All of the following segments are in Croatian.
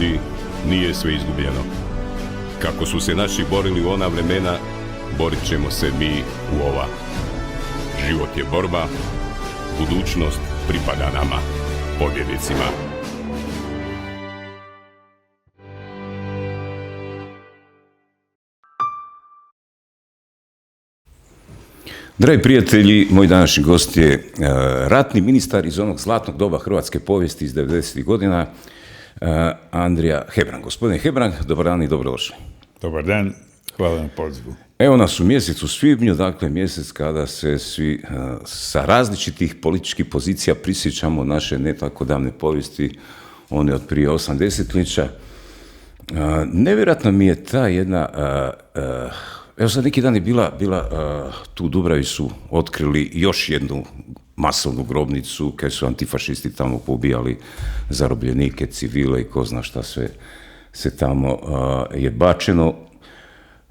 ljudi, nije sve izgubljeno. Kako su se naši borili u ona vremena, borit ćemo se mi u ova. Život je borba, budućnost pripada nama, pobjednicima. Dragi prijatelji, moj današnji gost je ratni ministar iz onog zlatnog doba hrvatske povijesti iz 90. godina, Andrija Hebrang. Gospodine Hebrang, dobar dan i dobrodošli. Dobar dan, hvala na pozivu. Evo nas u mjesecu svibnju, dakle mjesec kada se svi sa različitih političkih pozicija prisjećamo naše ne tako davne povijesti, one od prije 8 desetljeća. Nevjerojatno mi je ta jedna... Evo sad neki dan je bila tu u Dubravi su otkrili još jednu masovnu grobnicu kad su antifašisti tamo pobijali zarobljenike, civile i ko zna šta sve se tamo je bačeno.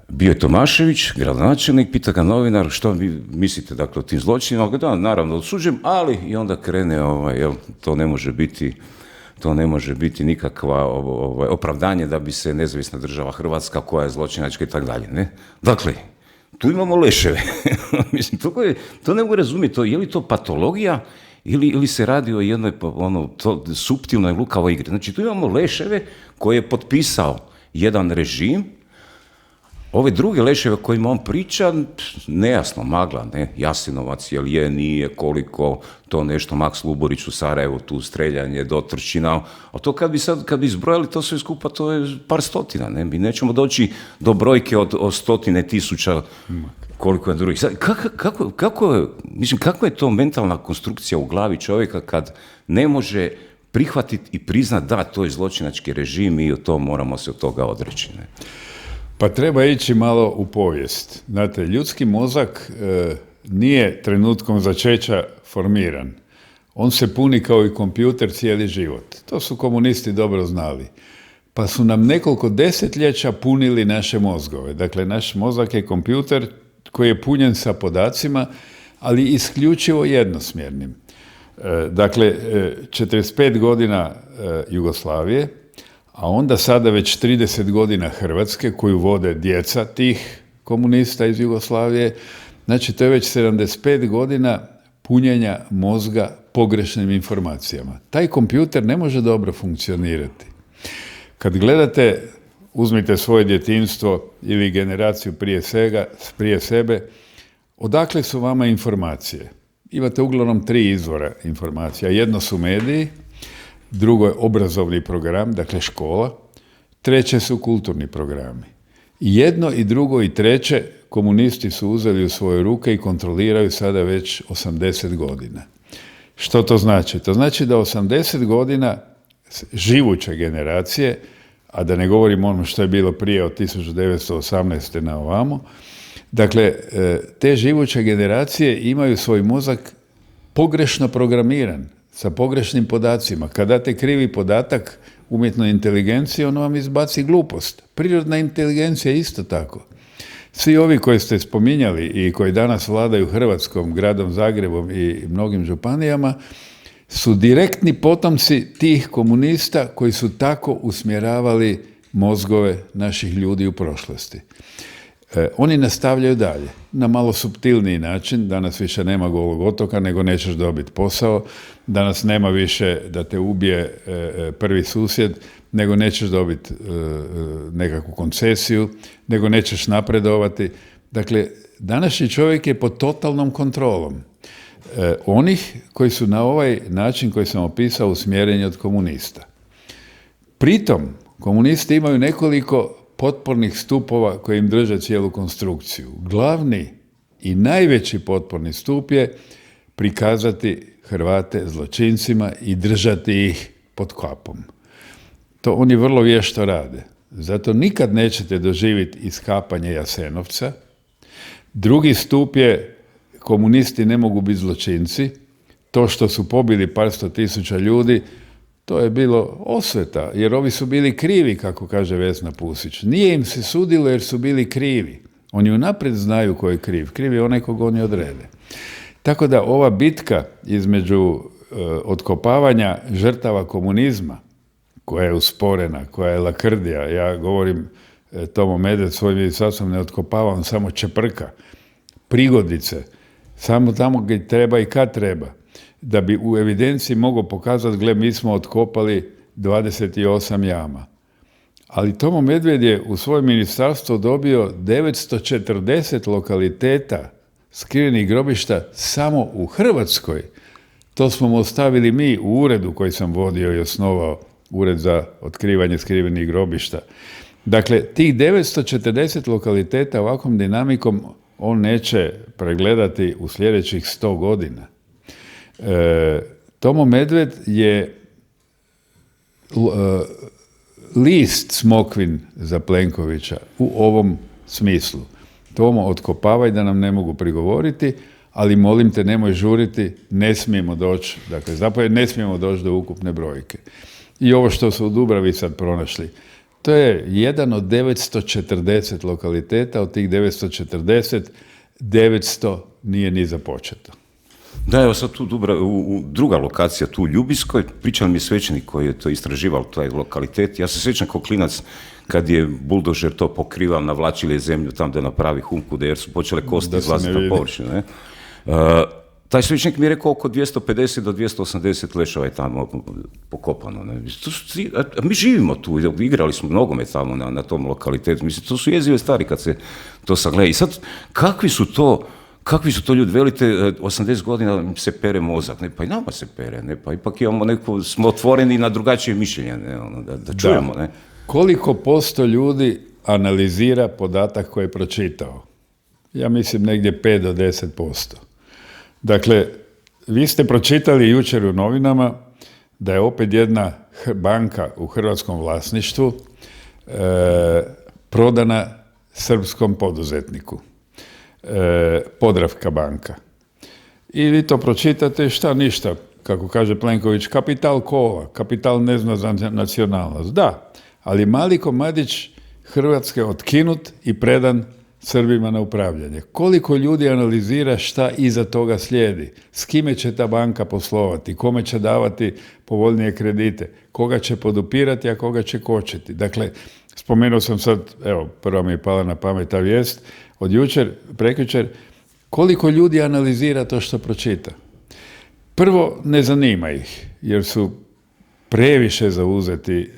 Bio je Tomašević, gradonačelnik, pita ga novinar što vi mislite dakle o tim zločinima. Da, naravno osuđujem, ali i onda krene, to ne može biti nikakva opravdanje da bi se nezavisna država Hrvatska koja je zločinačka i tako dalje. Ne? Dakle, tu imamo leševe. Mislim, to ne mogu razumjeti. Je li to patologija ili se radi o jednoj suptilnoj lukavoj igri? Znači, tu imamo leševe koje je potpisao jedan režim. Ove druge leševe kojima on priča, nejasno, magla, ne, Jasenovac, jel je, nije, koliko, to nešto, Maks Luborić u Sarajevu, tu streljanje do Trčina, a to kad bi izbrojali to sve skupa, to je par stotina, ne, mi nećemo doći do brojke od stotine tisuća, koliko je drugih. Kakva je to mentalna konstrukcija u glavi čovjeka kad ne može prihvatiti i priznati da, to je zločinački režim i moramo se od toga odreći, ne? Pa treba ići malo u povijest. Znate, ljudski mozak nije trenutkom začeća formiran. On se puni kao i kompjuter cijeli život. To su komunisti dobro znali. Pa su nam nekoliko desetljeća punili naše mozgove. Dakle, naš mozak je kompjuter koji je punjen sa podacima, ali isključivo jednosmjernim. Dakle, 45 godina Jugoslavije, a onda sada već 30 godina Hrvatske koju vode djeca tih komunista iz Jugoslavije, znači to je već 75 godina punjenja mozga pogrešnim informacijama. Taj kompjuter ne može dobro funkcionirati. Kad gledate, uzmite svoje djetinjstvo ili generaciju prije sebe, odakle su vama informacije? Imate uglavnom 3 izvora informacija. Jedno su mediji, drugo je obrazovni program, dakle škola, treće su kulturni programi. I jedno i drugo i treće komunisti su uzeli u svoje ruke i kontroliraju sada već 80 godina. Što to znači? To znači da 80 godina živuće generacije, a da ne govorim ono što je bilo prije od 1918. na ovamo, dakle, te živuće generacije imaju svoj mozak pogrešno programiran, sa pogrešnim podacima. Kad date krivi podatak umjetnoj inteligenciji, ono vam izbaci glupost. Prirodna inteligencija je isto tako. Svi ovi koji ste spominjali i koji danas vladaju Hrvatskom, gradom Zagrebom i mnogim županijama, su direktni potomci tih komunista koji su tako usmjeravali mozgove naših ljudi u prošlosti. Oni nastavljaju dalje, na malo suptilniji način. Danas više nema golog otoka, nego nećeš dobiti posao. Danas nema više da te ubije prvi susjed, nego nećeš dobiti nekakvu koncesiju, nego nećeš napredovati. Dakle, današnji čovjek je pod totalnom kontrolom onih koji su na ovaj način koji sam opisao usmjereni od komunista. Pritom, komunisti imaju nekoliko potpornih stupova koji im drže cijelu konstrukciju. Glavni i najveći potporni stup je prikazati Hrvate zločincima i držati ih pod kapom. To oni vrlo vješto rade. Zato nikad nećete doživjeti iskapanje Jasenovca. Drugi stup je komunisti ne mogu biti zločinci. To što su pobili par sto tisuća ljudi, to je bilo osveta, jer ovi su bili krivi, kako kaže Vesna Pusić. Nije im se sudilo jer su bili krivi. Oni unaprijed znaju ko je kriv. Kriv je onaj kog oni odrede. Tako da ova bitka između otkopavanja žrtava komunizma, koja je usporena, koja je lakrdija. Ja govorim, Tomo Medved svojim ministarstvom ne otkopava, on samo čeprka, prigodice, samo tamo gdje treba i kad treba. Da bi u evidenciji mogao pokazati, gle, mi smo otkopali 28 jama. Ali Tomo Medved je u svoje ministarstvo dobio 940 lokaliteta skrivenih grobišta samo u Hrvatskoj. To smo mu ostavili mi u uredu koji sam vodio i osnovao, Ured za otkrivanje skrivenih grobišta. Dakle, tih 940 lokaliteta ovakvom dinamikom on neće pregledati u sljedećih 100 godina. Tomo Medved je list smokvin za Plenkovića u ovom smislu. Tomo, otkopavaj da nam ne mogu prigovoriti, ali molim te, nemoj žuriti, ne smijemo doći, dakle, zapravo ne smijemo doći do ukupne brojke. I ovo što su u Dubravi sad pronašli, to je jedan od 940 lokaliteta, od tih 940, 900 nije ni započeto. Da, evo sad tu druga lokacija, tu u Ljubiskoj, pričao mi je svećenik koji je to istraživao, taj lokalitet. Ja se sjećam kao klinac kad je buldožer to pokrivao, navlačili zemlju tam da napravi humku, jer su počele kosti izlaziti na površinu. Taj svećenik mi je rekao oko 250 do 280 leševa je tamo pokopano. Ne? Mi živimo tu, igrali smo nogomet tamo na tom lokalitetu. Mislim, to su jezive stvari kad se to sagleda. I sad, kakvi su to ljudi, velite, 80 godina se pere mozak, ne, pa i nama se pere, ne, pa ipak imamo smo otvoreni na drugačije mišljenje, ne, da čujemo. Ne. Koliko posto ljudi analizira podatak koji je pročitao? Ja mislim negdje 5 do 10%. Dakle, vi ste pročitali jučer u novinama da je opet jedna banka u hrvatskom vlasništvu prodana srpskom poduzetniku. Podravka banka. I vi to pročitate, šta ništa, kako kaže Plenković, kapital kova, kapital ne zna za nacionalnost. Da, ali mali komadić Hrvatske otkinut i predan Srbima na upravljanje. Koliko ljudi analizira šta iza toga slijedi? S kime će ta banka poslovati? Kome će davati povoljnije kredite? Koga će podupirati, a koga će kočiti? Dakle, spomenuo sam sad, evo, prva mi je pala na pamet ta vijest, od jučer, prekjučer, koliko ljudi analizira to što pročita? Prvo, ne zanima ih, jer su previše zauzeti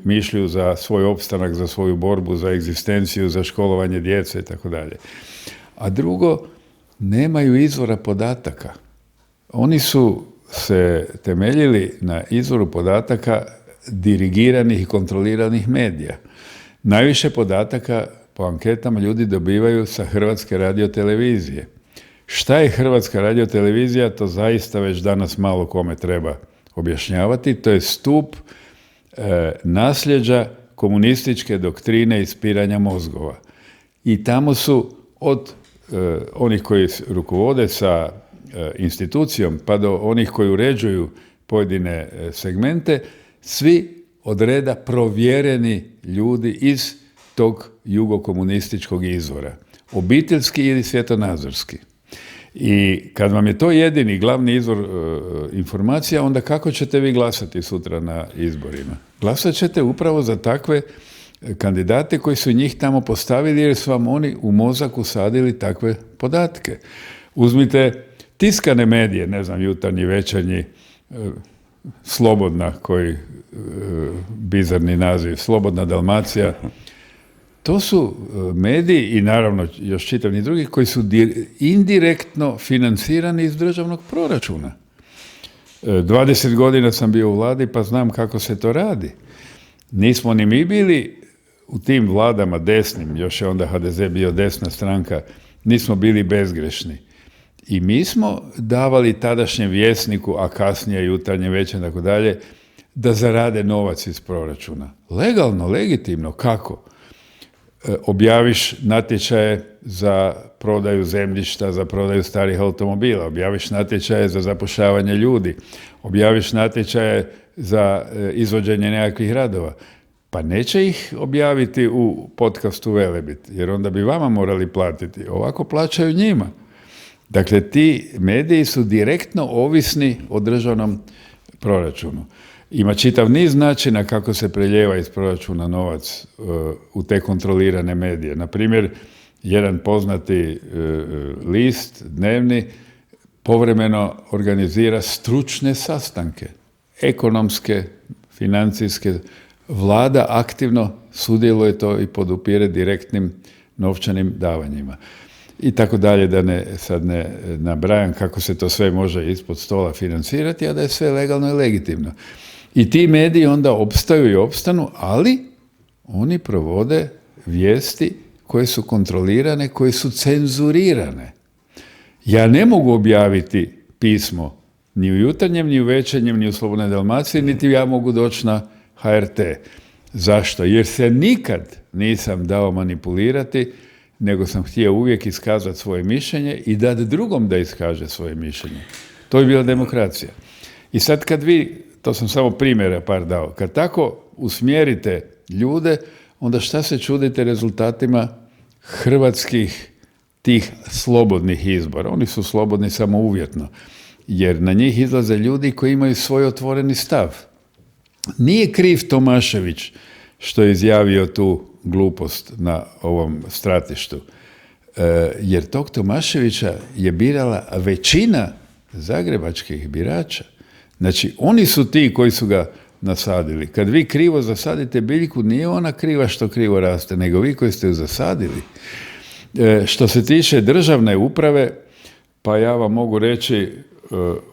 mišlju za svoj opstanak, za svoju borbu, za egzistenciju, za školovanje djece itd. A drugo, nemaju izvora podataka. Oni su se temeljili na izvoru podataka dirigiranih i kontroliranih medija. Najviše podataka po anketama ljudi dobivaju sa Hrvatske radiotelevizije. Šta je Hrvatska radiotelevizija, to zaista već danas malo kome treba objašnjavati. To je stup nasljeđa komunističke doktrine ispiranja mozgova. I tamo su od onih koji rukovode sa institucijom pa do onih koji uređuju pojedine segmente, svi od reda provjereni ljudi iz tog jugokomunističkog izvora. Obiteljski ili svjetonazorski. I kad vam je to jedini glavni izvor informacija, onda kako ćete vi glasati sutra na izborima? Glasat ćete upravo za takve kandidate koji su njih tamo postavili jer su vam oni u mozak usadili takve podatke. Uzmite tiskane medije, ne znam, Jutarnji, Večernji, Slobodna, koji bizarni naziv, Slobodna Dalmacija. To su mediji i naravno još čitav niz drugih koji su indirektno financirani iz državnog proračuna. 20 godina sam bio u vladi pa znam kako se to radi. Nismo ni mi bili u tim vladama desnim, još je onda HDZ bio desna stranka, nismo bili bezgrešni. I mi smo davali tadašnjem Vjesniku, a kasnije Jutarnje, Večernje, tako dalje, da zarade novac iz proračuna. Legalno, legitimno, kako? Objaviš natječaje za prodaju zemljišta, za prodaju starih automobila, objaviš natječaje za zapošljavanje ljudi, objaviš natječaje za izvođenje nekakvih radova. Pa neće ih objaviti u podcastu Velebit, jer onda bi vama morali platiti. Ovako plaćaju njima. Dakle, ti mediji su direktno ovisni o državnom proračunu. Ima čitav niz načina kako se preljeva iz proračuna novac u te kontrolirane medije. Na primjer, jedan poznati list dnevni povremeno organizira stručne sastanke, ekonomske, financijske. Vlada aktivno sudjeluje to i podupire direktnim novčanim davanjima. I tako dalje, da sad ne nabrajam kako se to sve može ispod stola financirati, a da je sve legalno i legitimno. I ti mediji onda opstaju i opstanu, ali oni provode vijesti koje su kontrolirane, koje su cenzurirane. Ja ne mogu objaviti pismo ni u Jutarnjem, ni u Večernjem, ni u Slobodnoj Dalmaciji, niti ja mogu doći na HRT. Zašto? Jer se nikad nisam dao manipulirati, nego sam htio uvijek iskazati svoje mišljenje i dati drugom da iskaže svoje mišljenje. To je bila demokracija. I sad kad vi, to sam samo primjera par dao, kad tako usmjerite ljude, onda šta se čudite rezultatima hrvatskih tih slobodnih izbora? Oni su slobodni samo uvjetno, jer na njih izlaze ljudi koji imaju svoj otvoreni stav. Nije kriv Tomašević što je izjavio tu glupost na ovom stratištu, jer tog Tomaševića je birala većina zagrebačkih birača. Znači, oni su ti koji su ga nasadili. Kad vi krivo zasadite biljku, nije ona kriva što krivo raste, nego vi koji ste ju zasadili. Što se tiče državne uprave, pa ja vam mogu reći,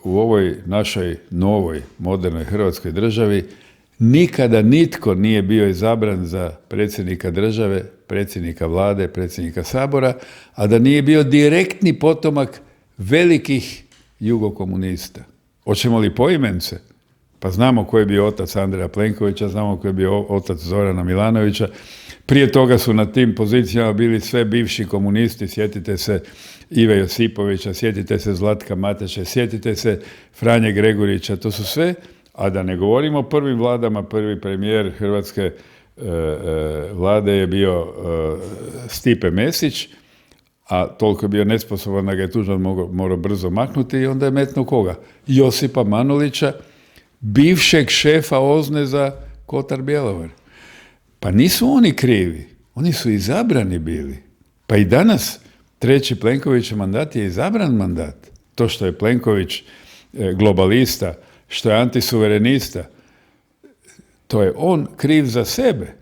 u ovoj našoj novoj, modernoj Hrvatskoj državi nikada nitko nije bio izabran za predsjednika države, predsjednika vlade, predsjednika Sabora, a da nije bio direktni potomak velikih jugokomunista. Hoćemo li poimence? Pa znamo ko je bio otac Andreja Plenkovića, znamo ko je bio otac Zorana Milanovića. Prije toga su na tim pozicijama bili sve bivši komunisti, sjetite se Ive Josipovića, sjetite se Zlatka Mateše, sjetite se Franje Gregurića, to su sve, a da ne govorimo o prvim vladama, prvi premijer hrvatske vlade je bio Stipe Mesić, a toliko je bio nesposoban da ga je Tuđman morao brzo maknuti i onda je metnuo koga? Josipa Manolića, bivšeg šefa OZNE za Kotar Bjelovar. Pa nisu oni krivi, oni su izabrani bili. Pa i danas treći Plenkovićev mandat je izabran mandat. To što je Plenković globalista, što je antisuverenista, to je on kriv za sebe,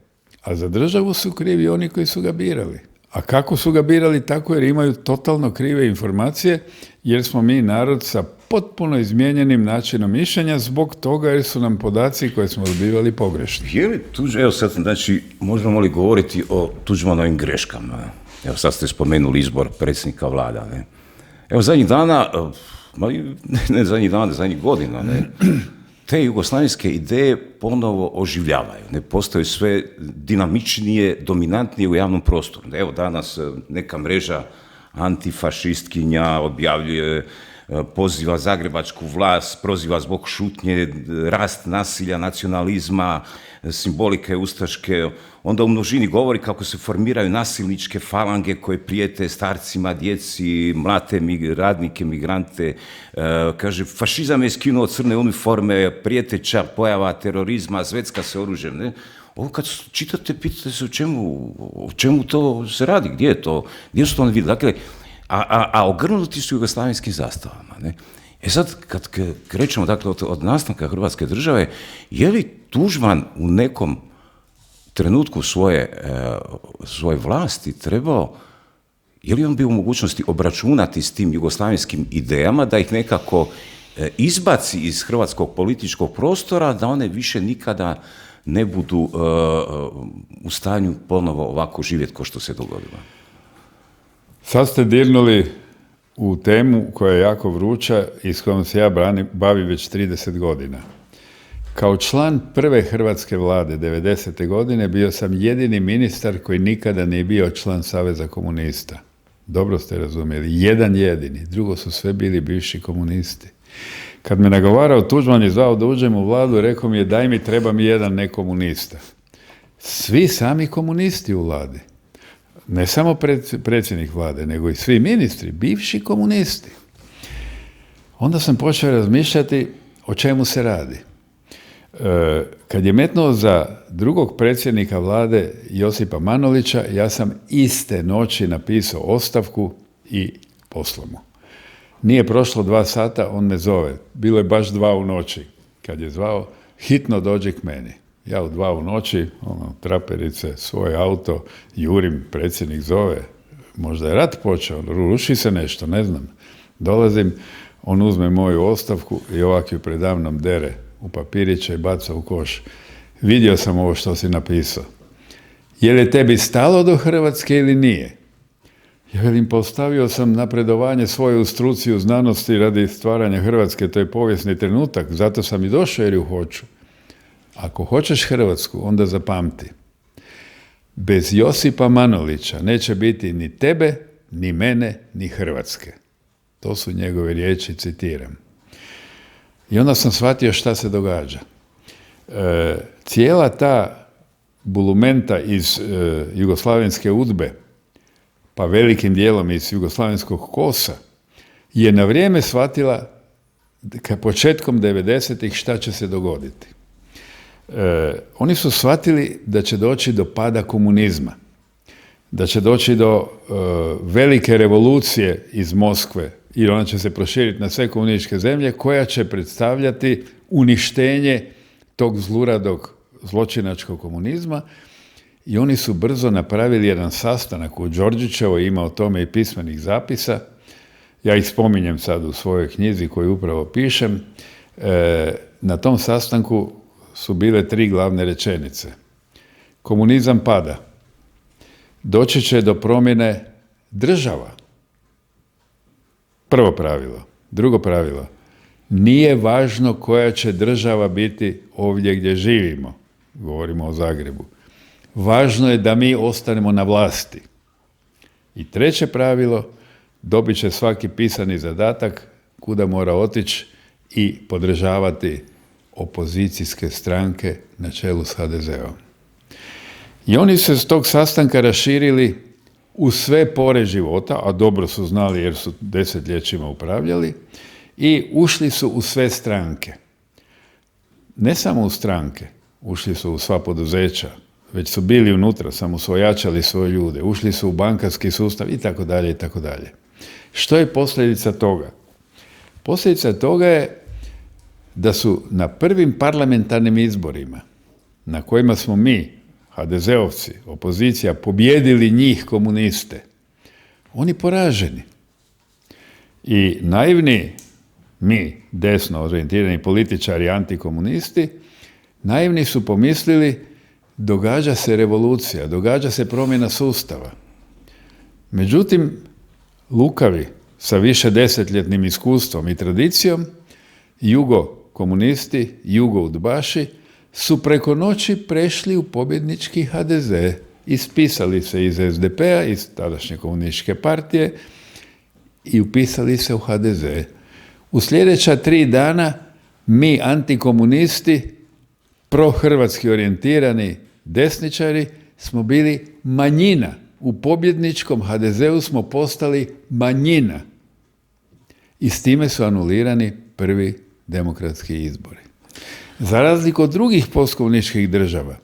a za državu su krivi oni koji su ga birali. A kako su ga birali? Tako jer imaju totalno krive informacije, jer smo mi narod sa potpuno izmijenjenim načinom mišljenja zbog toga jer su nam podaci koje smo dobivali pogrešni. Je li evo sad, znači, možemo li govoriti o Tuđmanovim greškama? Evo sad ste spomenuli izbor predsjednika vlada, ne? Evo zadnjih dana, ne zadnjih dana, zadnjih godina, ne? Te jugoslavenske ideje ponovo oživljavaju, ne, postaju sve dinamičnije, dominantnije u javnom prostoru. Evo danas neka mreža antifašistkinja objavljuje, poziva zagrebačku vlast, proziva zbog šutnje, rast nasilja, nacionalizma, simbolike ustaške, onda u množini govori kako se formiraju nasilničke falange koje prijete starcima, djeci, mlate radnike, migrante. Kaže, fašizam je skinuo crne uniforme, prijeteća pojava terorizma, zvecka se oružjem. Ne? Ovo kad čitate, pitate se o čemu to se radi, gdje je to, gdje su to oni vidjeli. Dakle, a ogrnuti su jugoslavenskim zastavama. Ne? E sad, kad krećemo dakle, od nastanka Hrvatske države, je li Tuđman u nekom trenutku svoje vlasti trebao, je li on bio u mogućnosti obračunati s tim jugoslavenskim idejama, da ih nekako izbaci iz hrvatskog političkog prostora, da one više nikada ne budu u stanju ponovo ovako živjeti kao što se dogodilo? Sad ste dirnuli u temu koja je jako vruća i s kojom se ja bavim već 30 godina. Kao član prve hrvatske vlade 90. godine bio sam jedini ministar koji nikada nije bio član Saveza komunista. Dobro ste razumjeli, jedan jedini, drugo su sve bili bivši komunisti. Kad me nagovarao Tuđman je zvao da uđem u vladu, rekao mi je daj mi, treba mi jedan nekomunista. Svi sami komunisti u vladi. Ne samo predsjednik vlade, nego i svi ministri, bivši komunisti. Onda sam počeo razmišljati o čemu se radi. Kad je metnuo za drugog predsjednika vlade Josipa Manolića, ja sam iste noći napisao ostavku i poslao mu. Nije prošlo 2 sata, on me zove. Bilo je baš 2 u noći. Kad je zvao, hitno dođi k meni. Ja u 2 u noći, traperice, svoj auto, jurim, predsjednik zove. Možda je rat počeo, ruši se nešto, ne znam. Dolazim, on uzme moju ostavku i ovak ju predamnom dere u papiriće i baca u koš. Vidio sam ovo što si napisao. Je li tebi stalo do Hrvatske ili nije? Ja velim, postavio sam napredovanje svoje u struci u znanosti radi stvaranja Hrvatske, to je povijesni trenutak, zato sam i došao jer ju hoću. Ako hoćeš Hrvatsku, onda zapamti. Bez Josipa Manolića neće biti ni tebe, ni mene, ni Hrvatske. To su njegove riječi, citiram. I onda sam shvatio šta se događa. Cijela ta bulumenta iz jugoslavenske udbe, pa velikim dijelom iz jugoslavenskog kosa, je na vrijeme shvatila početkom 90-ih šta će se dogoditi. Oni su shvatili da će doći do pada komunizma, da će doći do velike revolucije iz Moskve i ona će se proširiti na sve komunističke zemlje koja će predstavljati uništenje tog zluradog zločinačkog komunizma i oni su brzo napravili jedan sastanak u Đorđićevoj, ima o tome i pismenih zapisa. Ja ih spominjem sad u svojoj knjizi koju upravo pišem. Na tom sastanku su bile 3 glavne rečenice. Komunizam pada. Doći će do promjene država. Prvo pravilo. Drugo pravilo. Nije važno koja će država biti ovdje gdje živimo. Govorimo o Zagrebu. Važno je da mi ostanemo na vlasti. I treće pravilo, dobit će svaki pisani zadatak kuda mora otići i podržavati opozicijske stranke na čelu s HDZ-om. I oni se s tog sastanka raširili u sve pore života, a dobro su znali jer su desetljećima upravljali, i ušli su u sve stranke. Ne samo u stranke, ušli su u sva poduzeća, već su bili unutra, samo su ojačali svoje ljude, ušli su u bankarski sustav i tako dalje i tako dalje. Što je posljedica toga? Posljedica toga je da su na prvim parlamentarnim izborima, na kojima smo mi, HDZ-ovci, opozicija, pobjedili njih komuniste, oni poraženi. I naivni, mi, desno orijentirani političari, antikomunisti, naivni su pomislili događa se revolucija, događa se promjena sustava. Međutim, lukavi sa više desetljetnim iskustvom i tradicijom, jugo-komunisti, jugo-udbaši, su preko noći prešli u pobjednički HDZ. Ispisali se iz SDP-a, iz tadašnje komunističke partije i upisali se u HDZ. U sljedeća 3 dana mi, antikomunisti, prohrvatski orijentirani desničari, smo bili manjina. U pobjedničkom HDZ-u smo postali manjina. I s time su anulirani prvi demokratski izbori. Za razliku od drugih postkomunističkih država,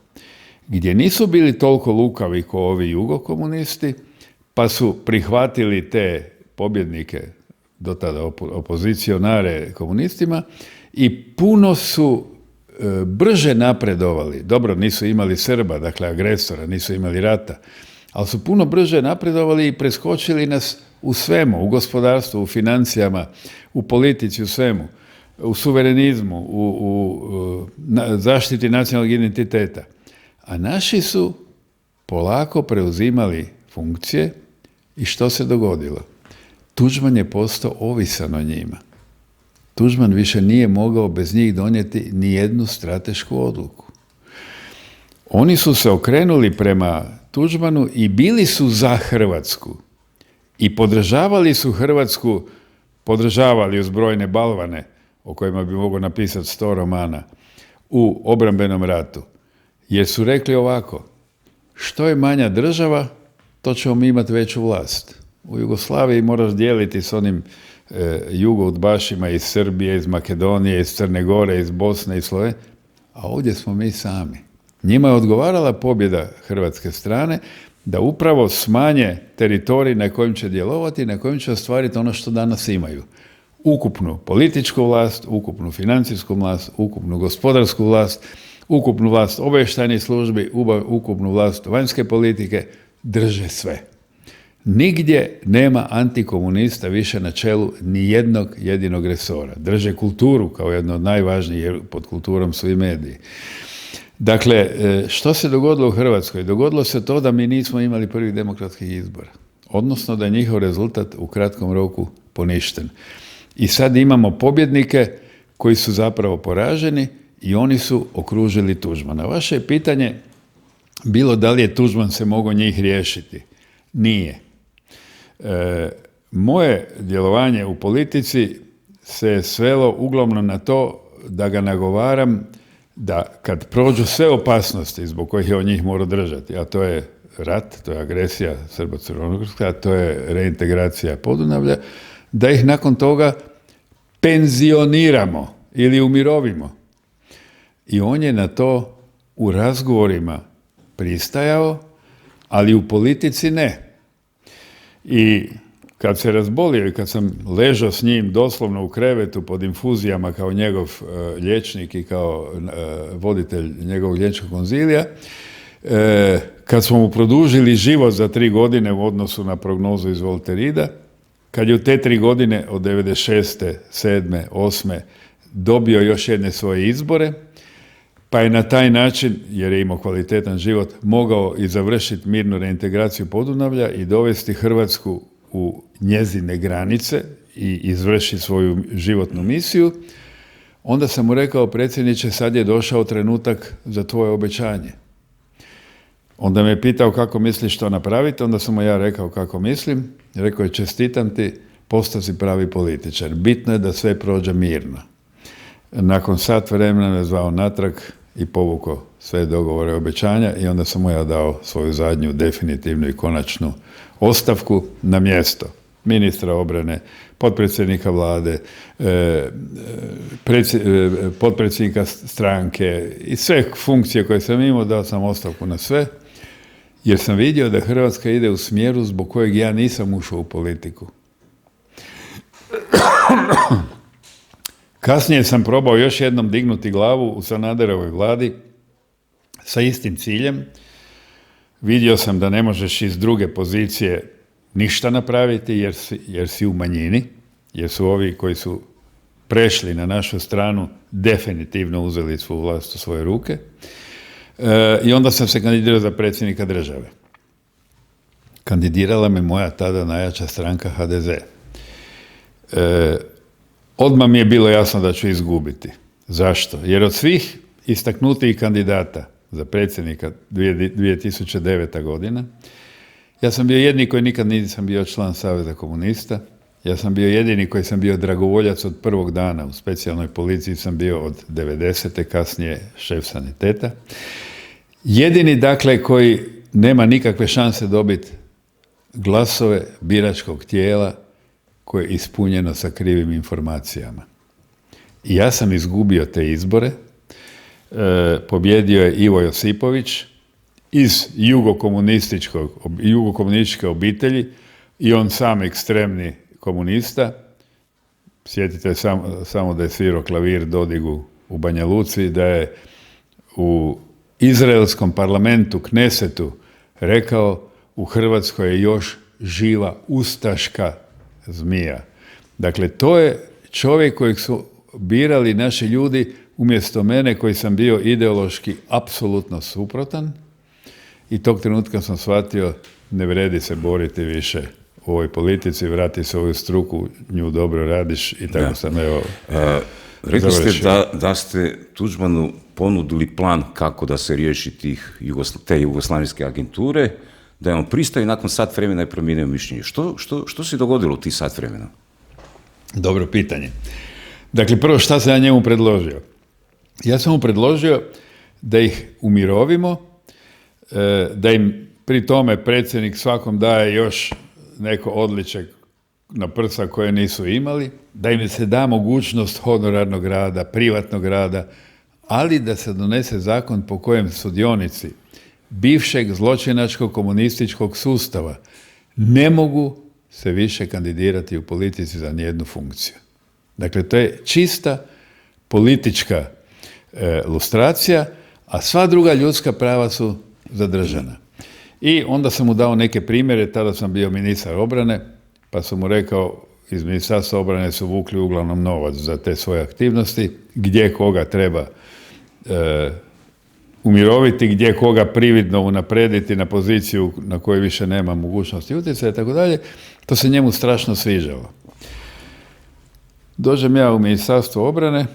gdje nisu bili toliko lukavi kao ovi jugokomunisti, pa su prihvatili te pobjednike, do tada opozicionare komunistima, i puno su brže napredovali. Dobro, nisu imali Srba, dakle agresora, nisu imali rata, ali su puno brže napredovali i preskočili nas u svemu, u gospodarstvu, u financijama, u politici, u svemu, u suverenizmu, u zaštiti nacionalnog identiteta. A naši su polako preuzimali funkcije i što se dogodilo? Tuđman je postao ovisan o njima. Tuđman više nije mogao bez njih donijeti ni jednu stratešku odluku. Oni su se okrenuli prema Tuđmanu i bili su za Hrvatsku. I podržavali su Hrvatsku, podržavali uz brojne balvane, o kojima bi mogao napisati 100 romana, u obrambenom ratu. Jer su rekli ovako, što je manja država, to ćemo mi imati veću vlast. U Jugoslaviji moraš dijeliti s onim jugoudbašima iz Srbije, iz Makedonije, iz Crne Gore, iz Bosne i Slovenije, a ovdje smo mi sami. Njima je odgovarala pobjeda hrvatske strane da upravo smanje teritorij na kojem će djelovati, na kojem će ostvariti ono što danas imaju. Ukupnu političku vlast, ukupnu financijsku vlast, ukupnu gospodarsku vlast, ukupnu vlast obavještajnih službi, ukupnu vlast vanjske politike, drže sve. Nigdje nema antikomunista više na čelu ni jednog jedinog resora. Drže kulturu kao jedno od najvažnijih, jer pod kulturom su i mediji. Dakle, što se dogodilo u Hrvatskoj? Dogodilo se to da mi nismo imali prvih demokratskih izbora. Odnosno da je njihov rezultat u kratkom roku poništen. I sad imamo pobjednike koji su zapravo poraženi i oni su okružili Tuđmana. Vaše je pitanje bilo da li je Tuđman se mogao njih riješiti. Nije. Moje djelovanje u politici se svelo uglavnom na to da ga nagovaram da kad prođu sve opasnosti zbog kojih je on njih morao držati, a to je rat, to je agresija Srbo-crnogorska, to je reintegracija Podunavlja, da ih nakon toga penzioniramo ili umirovimo. I on je na to u razgovorima pristajao, ali u politici ne. I kad se razbolio i kad sam ležao s njim doslovno u krevetu pod infuzijama kao njegov liječnik i kao voditelj njegovog liječničkog konzilija, kad smo mu produžili život za 3 godine u odnosu na prognozu iz Volterida, kad je u te 3 godine od 96. 7. 8. dobio još jedne svoje izbore, pa je na taj način, jer je imao kvalitetan život, mogao i završiti mirnu reintegraciju Podunavlja i dovesti Hrvatsku u njezine granice i izvršiti svoju životnu misiju, onda sam mu rekao, predsjedniče, sad je došao trenutak za tvoje obećanje. Onda me je pitao kako misliš to napraviti, onda sam mu ja rekao kako mislim. Rekao je, čestitam ti, postao si pravi političar. Bitno je da sve prođe mirno. Nakon sat vremena me zvao natrag i povukao sve dogovore i obećanja i onda sam mu ja dao svoju zadnju definitivnu i konačnu ostavku na mjesto ministra obrane, potpredsjednika vlade, potpredsjednika stranke i sve funkcije koje sam imao, dao sam ostavku na sve, jer sam vidio da Hrvatska ide u smjeru zbog kojeg ja nisam ušao u politiku. Kasnije sam probao još jednom dignuti glavu u Sanaderovoj vladi sa istim ciljem. Vidio sam da ne možeš iz druge pozicije ništa napraviti jer si u manjini, jer su ovi koji su prešli na našu stranu definitivno uzeli svu vlast u svoje ruke. I onda sam se kandidirao za predsjednika države. Kandidirala me moja tada najjača stranka HDZ. Odmah mi je bilo jasno da ću izgubiti. Zašto? Jer od svih istaknutijih kandidata za predsjednika 2009. godina, ja sam bio jedini koji nikad nisam bio član Saveza komunista, ja sam bio jedini koji sam bio dragovoljac od prvog dana, u specijalnoj policiji sam bio od 90. kasnije šef saniteta. Jedini, dakle, koji nema nikakve šanse dobiti glasove biračkog tijela koje je ispunjeno sa krivim informacijama. I ja sam izgubio te izbore, pobjedio je Ivo Josipović iz jugokomunističke obitelji i on sam ekstremni komunista. Sjetite samo da je svirao klavir Dodigu u Banja Luci, da je u izraelskom parlamentu, Knesetu, rekao u Hrvatskoj je još živa ustaška zmija. Dakle, to je čovjek kojeg su birali naši ljudi umjesto mene koji sam bio ideološki apsolutno suprotan i tog trenutka sam shvatio ne vredi se boriti više u ovoj politici, vrati se u ovu struku, nju dobro radiš i tako sam evo rekli ste završio. da ste Tuđmanu ponudili plan kako da se riješi te jugoslavenske agenture, da je on pristao i nakon sat vremena je promijenio mišljenje. Što se dogodilo u tih sat vremena? Dobro pitanje. Dakle, prvo šta sam ja njemu predložio? Ja sam mu predložio da ih umirovimo, da im pri tome predsjednik svakom daje još neko odličje na prsa koje nisu imali, da im se da mogućnost honorarnog rada, privatnog rada, ali da se donese zakon po kojem sudionici bivšeg zločinačkog komunističkog sustava ne mogu se više kandidirati u politici za nijednu funkciju. Dakle, to je čista politička lustracija, a sva druga ljudska prava su zadržana. I onda sam mu dao neke primjere, tada sam bio ministar obrane, pa sam mu rekao, iz Ministarstva obrane su vukli uglavnom novac za te svoje aktivnosti, gdje koga treba umiroviti, gdje koga prividno unaprediti na poziciju na kojoj više nema mogućnosti utjecaja i tako dalje. To se njemu strašno sviđalo. Dođem ja u Ministarstvo obrane,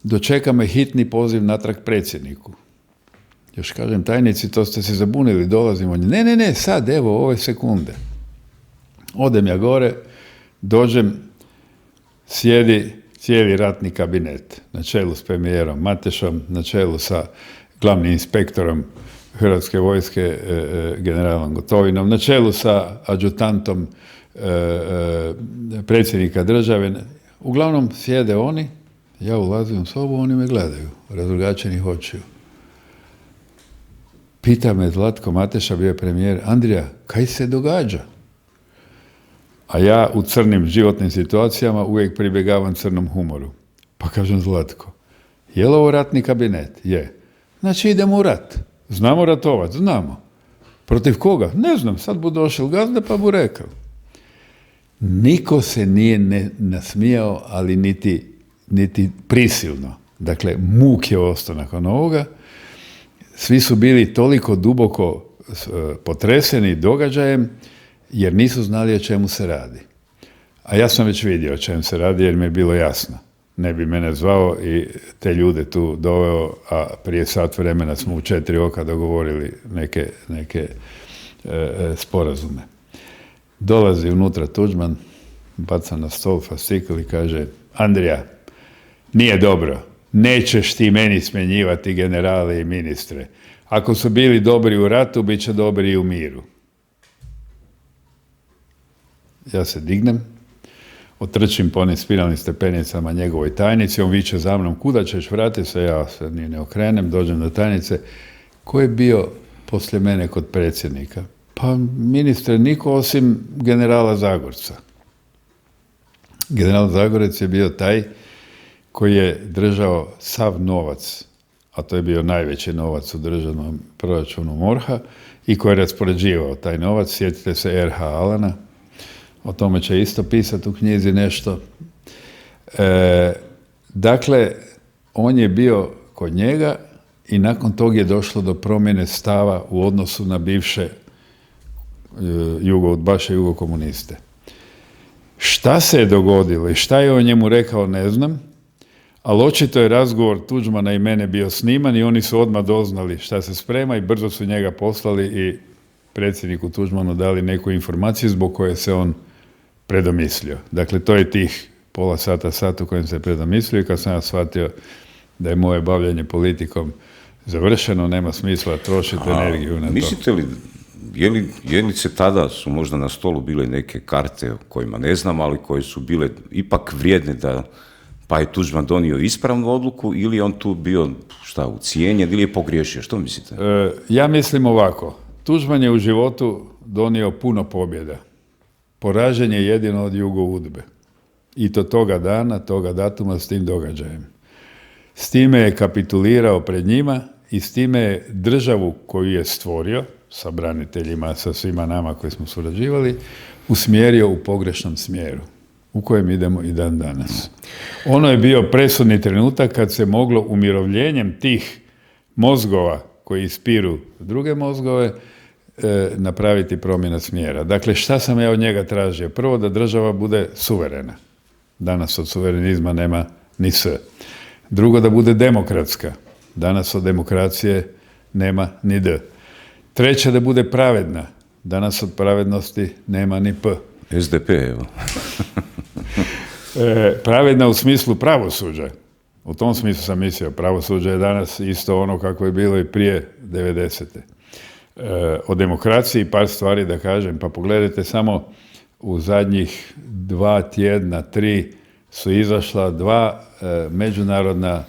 dočeka me hitni poziv natrag predsjedniku. Još kažem tajnici, to ste se zabunili, dolazimo. Ne, sad, evo, ove sekunde. Odem ja gore, dođem, sjedi cijeli ratni kabinet, na čelu s premijerom Matešom, na čelu sa glavnim inspektorom Hrvatske vojske, generalom Gotovinom, na čelu sa adjutantom predsjednika države. Uglavnom sjede oni, ja ulazim u sobu, oni me gledaju, razrugačenih očiju. Pita me Zlatko Mateša, bio je premijer, Andrija, kaj se događa? A ja u crnim životnim situacijama uvijek pribjegavam crnom humoru. Pa kažem Zlatko, je li ovo ratni kabinet? Je. Znači idemo u rat. Znamo ratovat? Znamo. Protiv koga? Ne znam, sad bu došel gazda pa bu rekao. Niko se nije nasmijao, ali niti prisilno. Dakle, muk je ostao nakon ovoga. Svi su bili toliko duboko potreseni događajem, jer nisu znali o čemu se radi. A ja sam već vidio o čemu se radi, jer mi je bilo jasno. Ne bi mene zvao i te ljude tu doveo, a prije sat vremena smo u 4 oka dogovorili neke sporazume. Dolazi unutra Tuđman, baca na stol fascikl i kaže, Andrija, nije dobro, nećeš ti meni smjenjivati generale i ministre. Ako su bili dobri u ratu, bit će dobri i u miru. Ja se dignem, otrčim po onim spiralnim stepenicama njegovoj tajnici, on viče za mnom, kuda ćeš, vrati se, ja se ni ne okrenem, dođem do tajnice. Ko je bio poslije mene kod predsjednika? Pa ministre, niko osim generala Zagorca. General Zagorec je bio taj koji je držao sav novac, a to je bio najveći novac u državnom proračunu MORH-a, i koji je raspoređivao taj novac. Sjetite se RH Alana, o tome će isto pisati u knjizi nešto. Dakle, on je bio kod njega i nakon tog je došlo do promjene stava u odnosu na bivše jugoudbaše, jugokomuniste. Šta se je dogodilo i šta je o njemu rekao, ne znam, ali očito je razgovor Tuđmana i mene bio sniman i oni su odmah doznali šta se sprema i brzo su njega poslali i predsjedniku Tuđmanu dali neku informaciju zbog koje se on predomislio. Dakle, to je tih pola sata, sat u kojem se predomislio i kad sam ja shvatio da je moje bavljanje politikom završeno, nema smisla trošiti energiju na to. Mislite li, je li se tada su možda na stolu bile neke karte o kojima ne znam, ali koje su bile ipak vrijedne da, pa je Tuđman donio ispravnu odluku ili je on tu bio ucijenjen ili je pogriješio? Što mislite? Ja mislim ovako. Tuđman je u životu donio puno pobjeda. Poražen je jedino od jugoudbe. I to toga dana, toga datuma s tim događajem. S time je kapitulirao pred njima i s time je državu koju je stvorio, sa braniteljima, sa svima nama koji smo surađivali, usmjerio u pogrešnom smjeru, u kojem idemo i dan danas. Ono je bio presudni trenutak kad se moglo umirovljenjem tih mozgova koji ispiru druge mozgove napraviti promjena smjera. Dakle, šta sam ja od njega tražio? Prvo, da država bude suverena. Danas od suverenizma nema ni s. Drugo, da bude demokratska. Danas od demokracije nema ni d. Treće, da bude pravedna. Danas od pravednosti nema ni p. SDP, evo. Pravedna u smislu pravosuđa. U tom smislu sam mislio, pravosuđe je danas isto ono kako je bilo i prije 90. O demokraciji par stvari da kažem, pa pogledajte samo u zadnjih 2 tjedna, 3 su izašla 2 međunarodna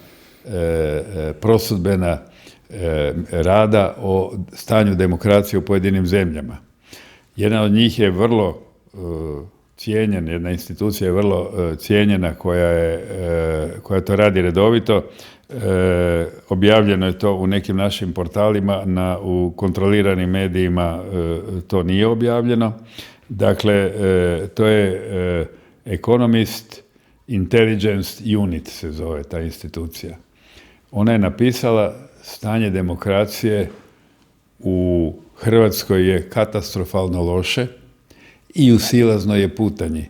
prosudbena rada o stanju demokracije u pojedinim zemljama. Jedna od njih je vrlo cijenjena, jedna institucija je vrlo cijenjena koja to radi redovito. Objavljeno je to u nekim našim portalima, u kontroliranim medijima to nije objavljeno. Dakle, to je Economist Intelligence Unit se zove ta institucija. Ona je napisala stanje demokracije u Hrvatskoj je katastrofalno loše i u silaznoj je putanji.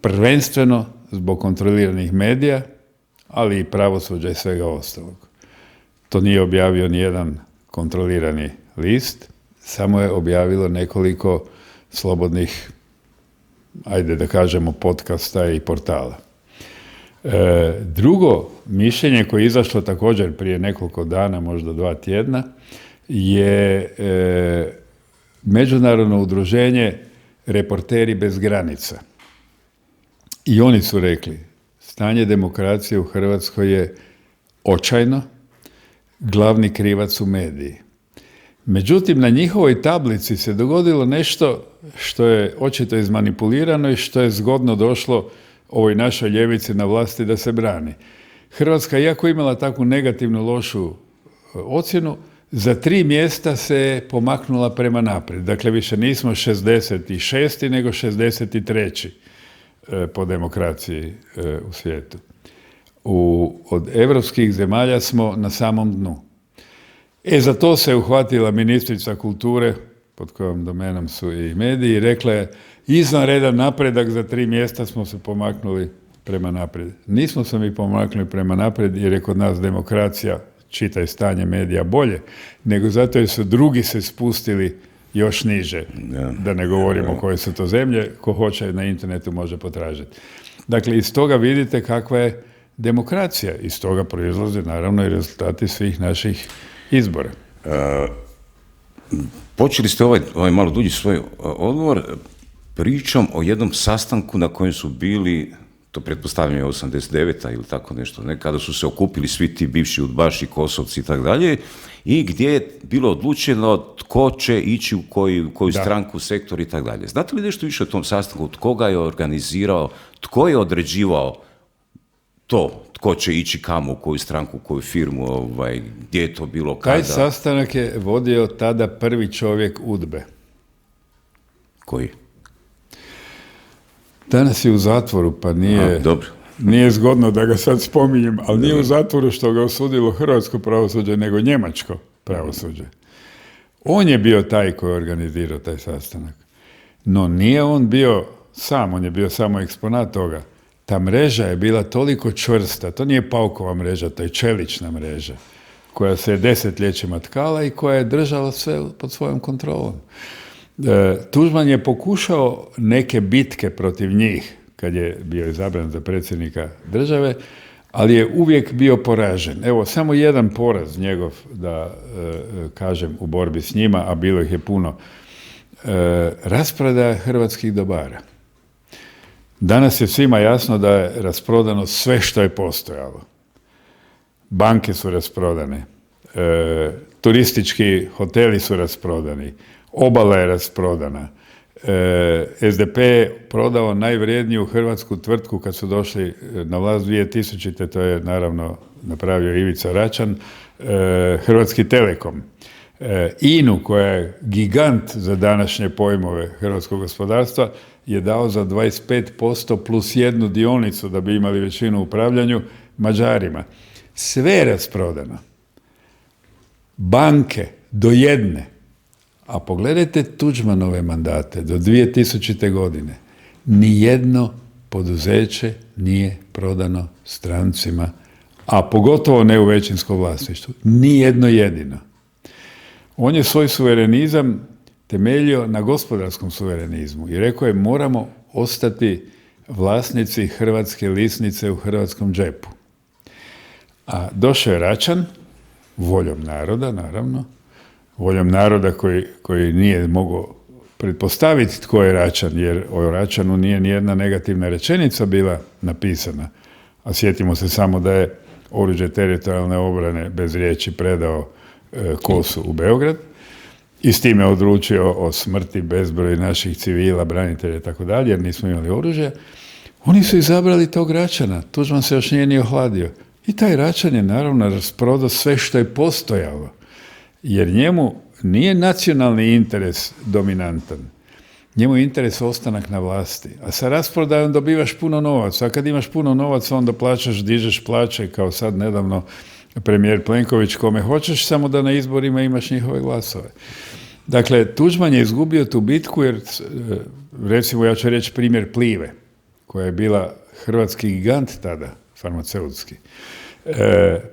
Prvenstveno zbog kontroliranih medija, ali i pravosuđa i svega ostalog. To nije objavio nijedan kontrolirani list, samo je objavilo nekoliko slobodnih, ajde da kažemo, podcasta i portala. Drugo mišljenje koje je izašlo također prije nekoliko dana, možda 2 tjedna, je Međunarodno udruženje Reporteri bez granica. I oni su rekli, stanje demokracije u Hrvatskoj je očajno, glavni krivac su mediji. Međutim, na njihovoj tablici se dogodilo nešto što je očito izmanipulirano i što je zgodno došlo ovoj našoj ljevici na vlasti da se brani. Hrvatska, iako imala takvu negativnu, lošu ocjenu, za 3 mjesta se pomaknula prema naprijed. Dakle, više nismo 66. nego 63. po demokraciji u svijetu. Od evropskih zemalja smo na samom dnu. Za to se uhvatila ministrica kulture, pod kojom domenom su i mediji, rekla je izvanredan napredak, za 3 mjesta smo se pomaknuli prema naprijed. Nismo se mi pomaknuli prema naprijed jer je kod nas demokracija, čitaj stanje medija, bolje, nego zato jer su drugi se spustili još niže. Da ne govorimo koje su to zemlje, ko hoće na internetu može potražiti. Dakle, iz toga vidite kakva je demokracija. Iz toga proizlaze naravno i rezultati svih naših izbora. Počeli ste ovaj malo dulji svoj odgovor pričom o jednom sastanku na kojem su bili, to pretpostavljam je 89. ili tako nešto, ne, kada su se okupili svi ti bivši udbaši, kosovci i tako dalje, i gdje je bilo odlučeno tko će ići u koju stranku, sektor i tako dalje. Znate li nešto više o tom sastanku? Tko ga je organizirao? Tko je određivao to? Tko će ići kamo, u koju stranku, u koju firmu, gdje je to bilo, kada? Taj sastanak je vodio tada prvi čovjek UDBE. Koji? Danas je u zatvoru, pa dobro. Nije zgodno da ga sad spominjem, ali nije u zatvoru što ga osudilo hrvatsko pravosuđe, nego njemačko pravosuđe. On je bio taj koji je organizirao taj sastanak. No nije on bio sam, on je bio samo eksponat toga. Ta mreža je bila toliko čvrsta, to nije paukova mreža, to je čelična mreža, koja se je desetljećima tkala i koja je držala sve pod svojom kontrolom. Tuđman je pokušao neke bitke protiv njih, kad je bio izabran za predsjednika države, ali je uvijek bio poražen. Evo, samo jedan poraz njegov, da kažem, u borbi s njima, a bilo ih je puno, rasprodaja hrvatskih dobara. Danas je svima jasno da je rasprodano sve što je postojalo. Banke su rasprodane, turistički hoteli su rasprodani, obala je rasprodana. SDP je prodao najvrijedniju hrvatsku tvrtku kad su došli na vlast 2000. To je naravno napravio Ivica Račan, Hrvatski Telekom. INU, koja je gigant za današnje pojmove hrvatskog gospodarstva, je dao za 25% plus 1 dionicu da bi imali većinu u upravljanju Mađarima. Sve je rasprodano. Banke do jedne. A pogledajte Tuđmanove mandate do 2000. godine. Nijedno poduzeće nije prodano strancima, a pogotovo ne u većinskom vlasništvu. Nijedno jedino. On je svoj suverenizam temeljio na gospodarskom suverenizmu i rekao je moramo ostati vlasnici hrvatske lisnice u hrvatskom džepu. A došao je Račan, voljom naroda, naravno, voljom naroda koji nije mogao pretpostaviti tko je Račan, jer o Račanu nije nijedna negativna rečenica bila napisana. A sjetimo se samo da je oruđe teritorijalne obrane bez riječi predao Kosu u Beograd i s time odlučio o smrti bezbroj naših civila, branitelja i tako dalje, jer nismo imali oružje. Oni su izabrali tog Račana, Tuđman se još nije ni ohladio. I taj Račan je naravno rasprodao sve što je postojalo, jer njemu nije nacionalni interes dominantan. Njemu je interes ostanak na vlasti. A sa rasprodajom dobivaš puno novaca. A kad imaš puno novaca, onda dižeš plaće, kao sad nedavno premijer Plenković, kome hoćeš, samo da na izborima imaš njihove glasove. Dakle, Tuđman je izgubio tu bitku jer, recimo, ja ću reći primjer Plive, koja je bila hrvatski gigant tada, farmaceutski.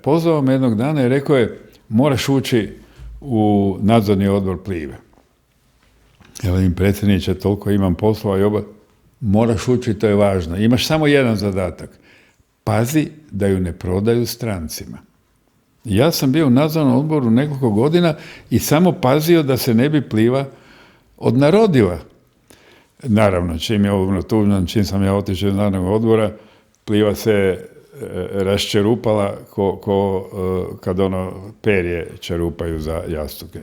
Pozvao me jednog dana i rekao je, moraš ući u nadzorni odbor Plive. Ja velim, predsjedniče, toliko imam poslova i moraš ući, to je važno. Imaš samo jedan zadatak. Pazi da ju ne prodaju strancima. Ja sam bio u nadzornom odboru nekoliko godina i samo pazio da se ne bi Pliva odnarodila. Naravno, čim je ovo Tuđman, čim sam ja otišao iz nadzornog odbora, Pliva se raščerupala kad perje čerupaju za jastuke.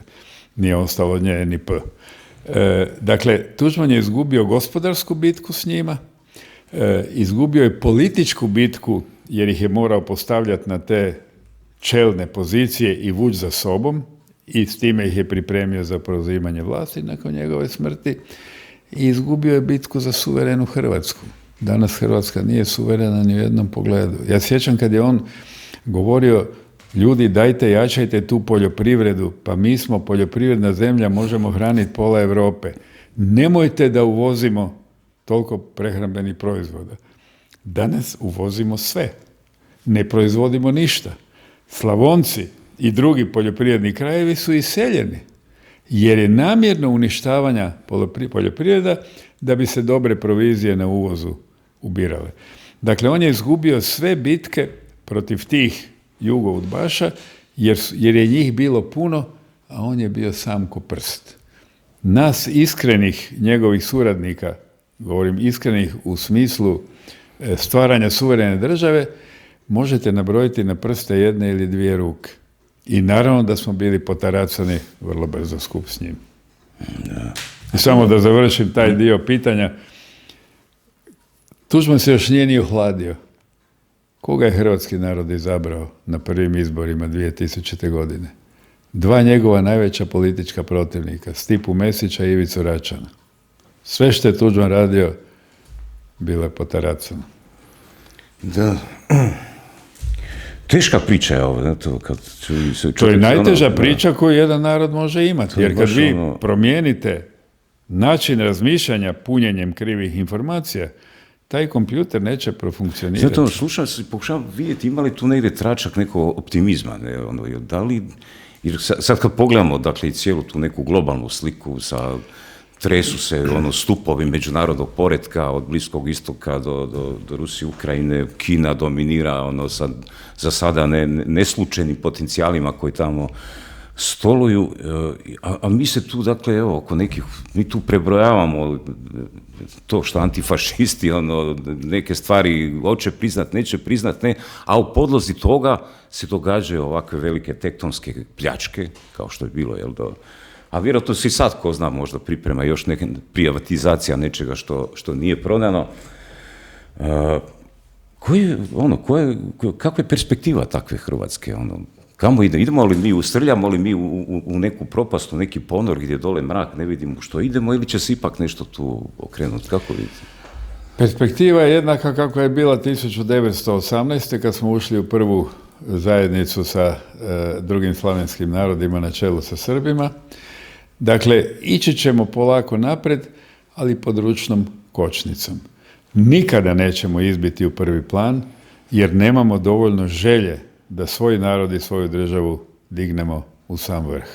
Nije ostalo od nje ni p. Dakle, Tuđman je izgubio gospodarsku bitku s njima, izgubio je političku bitku jer ih je morao postavljati na te čelne pozicije i vući za sobom i s time ih je pripremio za preuzimanje vlasti nakon njegove smrti i izgubio je bitku za suverenu Hrvatsku. Danas Hrvatska nije suverena ni u jednom pogledu. Ja sjećam kad je on govorio, ljudi, dajte, jačajte tu poljoprivredu, pa mi smo poljoprivredna zemlja, možemo hraniti pola Europe. Nemojte da uvozimo toliko prehrambenih proizvoda. Danas uvozimo sve. Ne proizvodimo ništa. Slavonci i drugi poljoprivredni krajevi su iseljeni, jer je namjerno uništavanja poljoprivreda da bi se dobre provizije na uvozu ubirale. Dakle, on je izgubio sve bitke protiv tih jugoudbaša, jer je njih bilo puno, a on je bio sam ko prst. Nas iskrenih njegovih suradnika, govorim iskrenih u smislu stvaranja suverene države, možete nabrojiti na prste jedne ili dvije ruke. I naravno da smo bili potaracani vrlo brzo skup s njim. I samo da završim taj dio pitanja. Tuđman se još nije ni ohladio. Koga je hrvatski narod izabrao na prvim izborima 2000. godine? 2 njegova najveća politička protivnika, Stipu Mesića i Ivicu Račana. Sve što je Tuđman radio, bilo je potaracano. Da. Teška priča je ovo. To je najteža priča koju jedan narod može imati. Jer kad vi promijenite način razmišljanja punjenjem krivih informacija, taj kompjuter neće profunkcionirati. Zato slušam se, pokušavam vidjeti ima li tu negdje tračak nekog optimizma. Ne? Da li, jer sad kad pogledamo dakle, i cijelu tu neku globalnu sliku tresu se stupovi međunarodnog poretka od Bliskog istoka do Rusije, Ukrajine, Kina dominira za sada neslučajnim potencijalima koji tamo stoluju, a mi se tu, dakle, evo, oko nekih, mi tu prebrojavamo to što antifašisti, neke stvari hoće priznat, neće priznat, ne, a u podlozi toga se događaju ovakve velike tektonske pljačke, kao što je bilo, a vjerojatno se i sad, ko zna, možda priprema još neka privatizacija nečega što nije prodano. Kakva je perspektiva takve Hrvatske? Kamo ide? Idemo li mi, ustrljamo li mi u neku propast, u neki ponor gdje dole mrak, ne vidimo što idemo, ili će se ipak nešto tu okrenuti? Kako vidite? Perspektiva je jednaka kako je bila 1918. kad smo ušli u prvu zajednicu sa drugim slavenskim narodima na čelu sa Srbima. Dakle, ići ćemo polako napred, ali pod ručnom kočnicom. Nikada nećemo izbiti u prvi plan, jer nemamo dovoljno želje da svoj narod i svoju državu dignemo u sam vrh.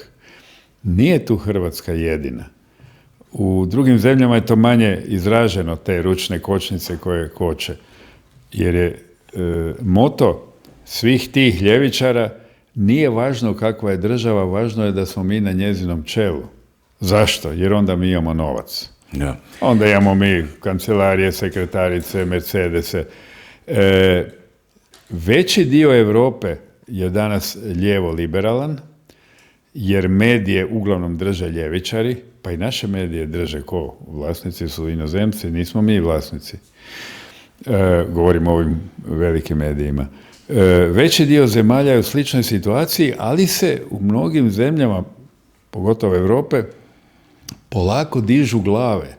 Nije tu Hrvatska jedina. U drugim zemljama je to manje izraženo, te ručne kočnice koje koče, jer je moto svih tih ljevičara nije važno kakva je država, važno je da smo mi na njezinom čelu. Zašto? Jer onda mi imamo novac. Ja. Onda imamo mi kancelarije, sekretarice, Mercedese. Veći dio Europe je danas lijevo-liberalan, jer medije uglavnom drže ljevičari, pa i naše medije drže ko? Vlasnici su inozemci, nismo mi vlasnici. Govorimo o ovim velikim medijima. Veći dio zemalja je u sličnoj situaciji, ali se u mnogim zemljama, pogotovo Europe, polako dižu glave.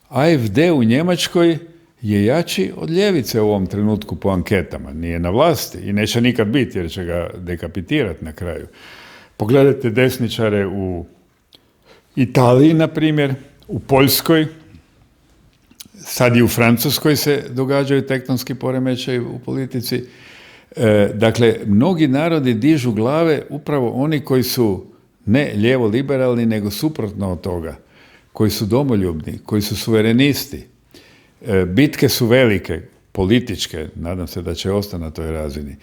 AfD u Njemačkoj je jači od ljevice u ovom trenutku po anketama. Nije na vlasti i neće nikad biti jer će ga dekapitirati na kraju. Pogledajte desničare u Italiji, na primjer, u Poljskoj, sad i u Francuskoj se događaju tektonski poremećaji u politici. Dakle, mnogi narodi dižu glave, upravo oni koji su ne lijevo-liberalni, nego suprotno od toga, koji su domoljubni, koji su suverenisti. Bitke su velike, političke, nadam se da će ostati na toj razini.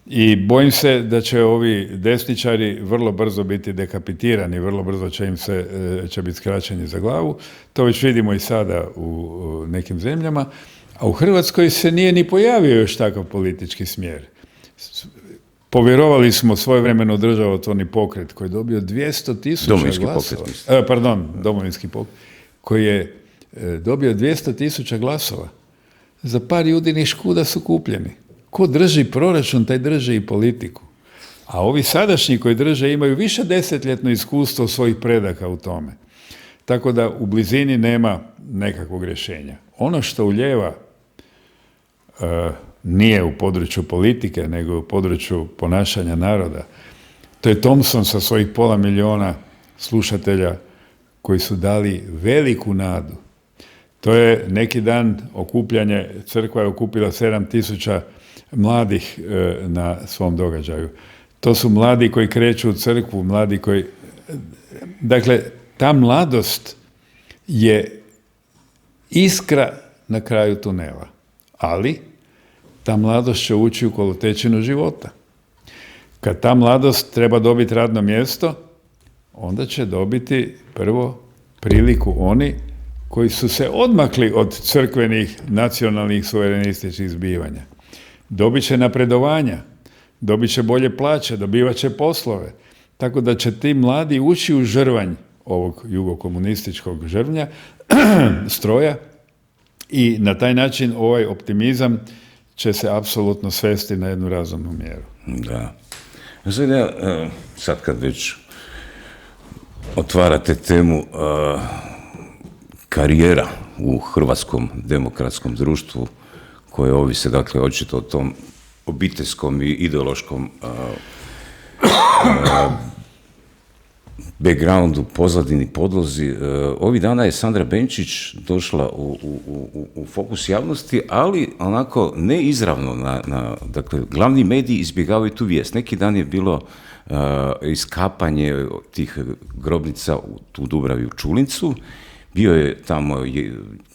I bojim se da će ovi desničari vrlo brzo biti dekapitirani, vrlo brzo će biti skraćeni za glavu. To već vidimo i sada u nekim zemljama. A u Hrvatskoj se nije ni pojavio još takav politički smjer. Povjerovali smo svojevremeno državotvorni pokret koji je dobio 200.000 glasova. Domovinski pokret. Koji je dobio 200.000 glasova. Za par judinih škuda su kupljeni. Ko drži proračun, taj drži i politiku. A ovi sadašnji koji drže imaju više desetljetno iskustvo svojih predaka u tome. Tako da u blizini nema nekakvog rješenja. Ono što ulijeva nije u području politike, nego u području ponašanja naroda. To je Thompson sa svojih 500.000 slušatelja koji su dali veliku nadu. To je neki dan okupljanje, crkva je okupila 7.000 mladih na svom događaju. To su mladi koji kreću u crkvu, mladi koji... Dakle, ta mladost je iskra na kraju tunela. Ali ta mladost će ući u kolotečinu života. Kad ta mladost treba dobiti radno mjesto, onda će dobiti prvo priliku oni koji su se odmakli od crkvenih, nacionalnih, suverenističkih zbivanja. Dobit će napredovanja, dobit će bolje plaće, dobivat će poslove. Tako da će ti mladi ući u žrvanj ovog jugokomunističkog žrvnja, stroja, i na taj način ovaj optimizam će se apsolutno svesti na jednu razumnu mjeru. Da. Sad kad već otvarate temu karijera u hrvatskom demokratskom društvu, koje ovise, dakle, očito o tom obiteljskom i ideološkom backgroundu, pozadini, podlozi. Ovih dana je Sandra Benčić došla u fokus javnosti, ali onako neizravno. Dakle, glavni mediji izbjegavaju tu vijest. Neki dan je bilo iskapanje tih grobnica u Dubravi u Čulincu. Bio je tamo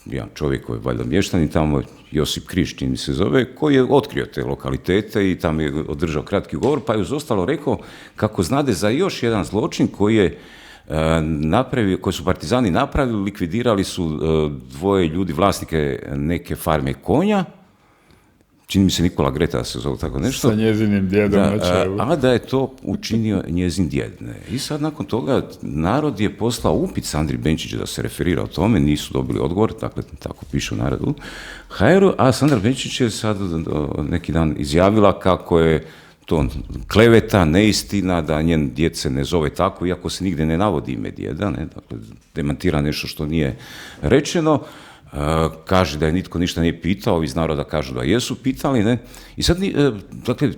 jedan čovjek koji je valjda mještanin, tamo Josip Križ, čini se zove, koji je otkrio te lokalitete i tamo je održao kratki govor, pa je uz ostalo rekao kako znade za još jedan zločin koji je napravio, koji su partizani napravili, likvidirali su 2 ljudi, vlasnike neke farme konja, čini mi se Nikola Greta da se zove tako nešto. Sa njezinim djedom na čelu. A da je to učinio njezin djed. Ne. I sad nakon toga narod je poslao upit Sandri Benčić da se referira o tome, nisu dobili odgovor, dakle tako piše u Narodu HR-u, a Sandra Benčić je sad neki dan izjavila kako je to kleveta, neistina, da njen djed se ne zove tako, iako se nigdje ne navodi ime djeda, ne, dakle demantira nešto što nije rečeno. Kaže da je nitko ništa nije pitao, iz naroda kažu da jesu pitali, ne? I sad, dakle,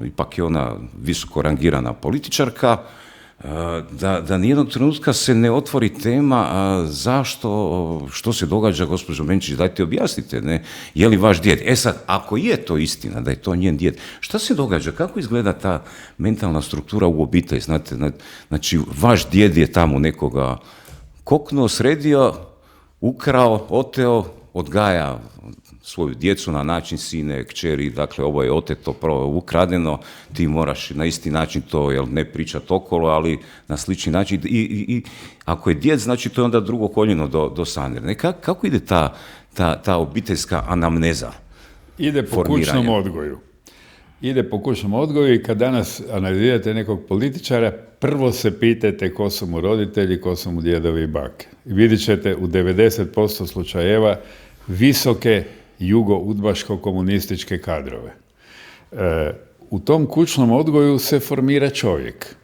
ipak je ona visoko rangirana političarka, da nijednog trenutka se ne otvori tema zašto, što se događa, gospođo Benčić, dajte objasnite, ne? Je li vaš djed? Sad, ako je to istina, da je to njen djed, šta se događa? Kako izgleda ta mentalna struktura u obitelji? Znate, znači, vaš djed je tamo nekoga koknuo, sredio, ukrao, oteo, odgaja svoju djecu na način sine, kćeri, dakle ovo je oteto, ukradeno, ti moraš na isti način to, ne pričati okolo, ali na slični način. I ako je djed, znači to je onda drugo koljeno do Sandre. Kako ide ta obiteljska anamneza? ide po formiranja. kućnom odgoju. Ide po kućnom odgoju i kad danas analizirate nekog političara, prvo se pitajte ko su mu roditelji, ko su mu djedovi i bake. I vidjet ćete u 90% slučajeva visoke jugo-udbaško-komunističke kadrove. U tom kućnom odgoju se formira čovjek.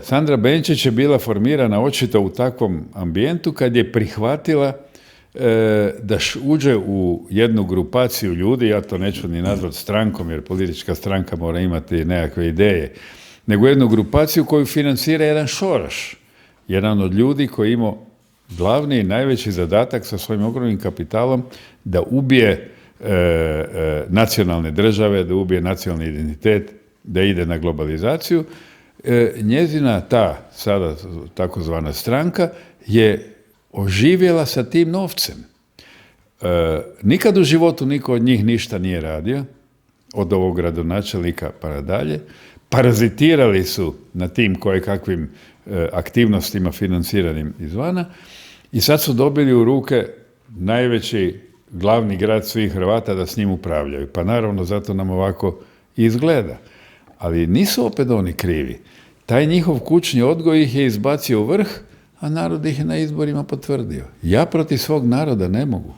Sandra Benčić je bila formirana očito u takvom ambijentu kad je prihvatila da uđe u jednu grupaciju ljudi, ja to neću ni nazvati strankom, jer politička stranka mora imati nekakve ideje, nego jednu grupaciju koju financira jedan Šoroš, jedan od ljudi koji imao glavni i najveći zadatak sa svojim ogromnim kapitalom da ubije nacionalne države, da ubije nacionalni identitet, da ide na globalizaciju. Njezina ta sada takozvana stranka je oživjela sa tim novcem. Nikad u životu niko od njih ništa nije radio, od ovog gradonačelnika pa nadalje. Parazitirali su na tim kojekakvim aktivnostima financiranim izvana i sad su dobili u ruke najveći glavni grad svih Hrvata da s njim upravljaju. Pa naravno zato nam ovako izgleda. Ali nisu opet oni krivi. Taj njihov kućni odgoj ih je izbacio u vrh, a narod ih je na izborima potvrdio. Ja protiv svog naroda ne mogu.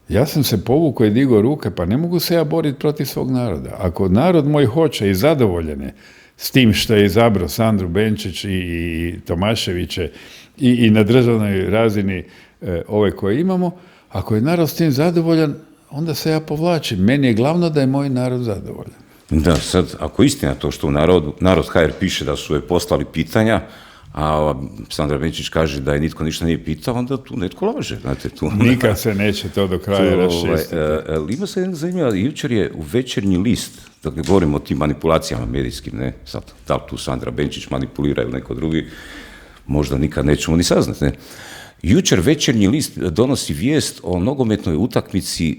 Ja sam se povukao i digao ruke, pa ne mogu se ja boriti protiv svog naroda. Ako narod moj hoće i zadovoljan je s tim što je izabrao Sandru Benčić i Tomaševiće i na državnoj razini ove koje imamo, ako je narod s tim zadovoljan, onda se ja povlačim. Meni je glavno da je moj narod zadovoljan. Da, sad, ako je istina to što u Narod HR piše da su je poslali pitanja, a Sandra Benčić kaže da je nitko ništa nije pitao, onda tu netko laže. Znate, nikad se neće to do kraja raščistiti. Ima se jedna zanimljiva, jučer je u Večernji list, dakle govorimo o tim manipulacijama medijskim, ne, sad, da li tu Sandra Benčić manipulira ili neko drugi, možda nikad nećemo ni saznati, ne. Jučer Večernji list donosi vijest o nogometnoj utakmici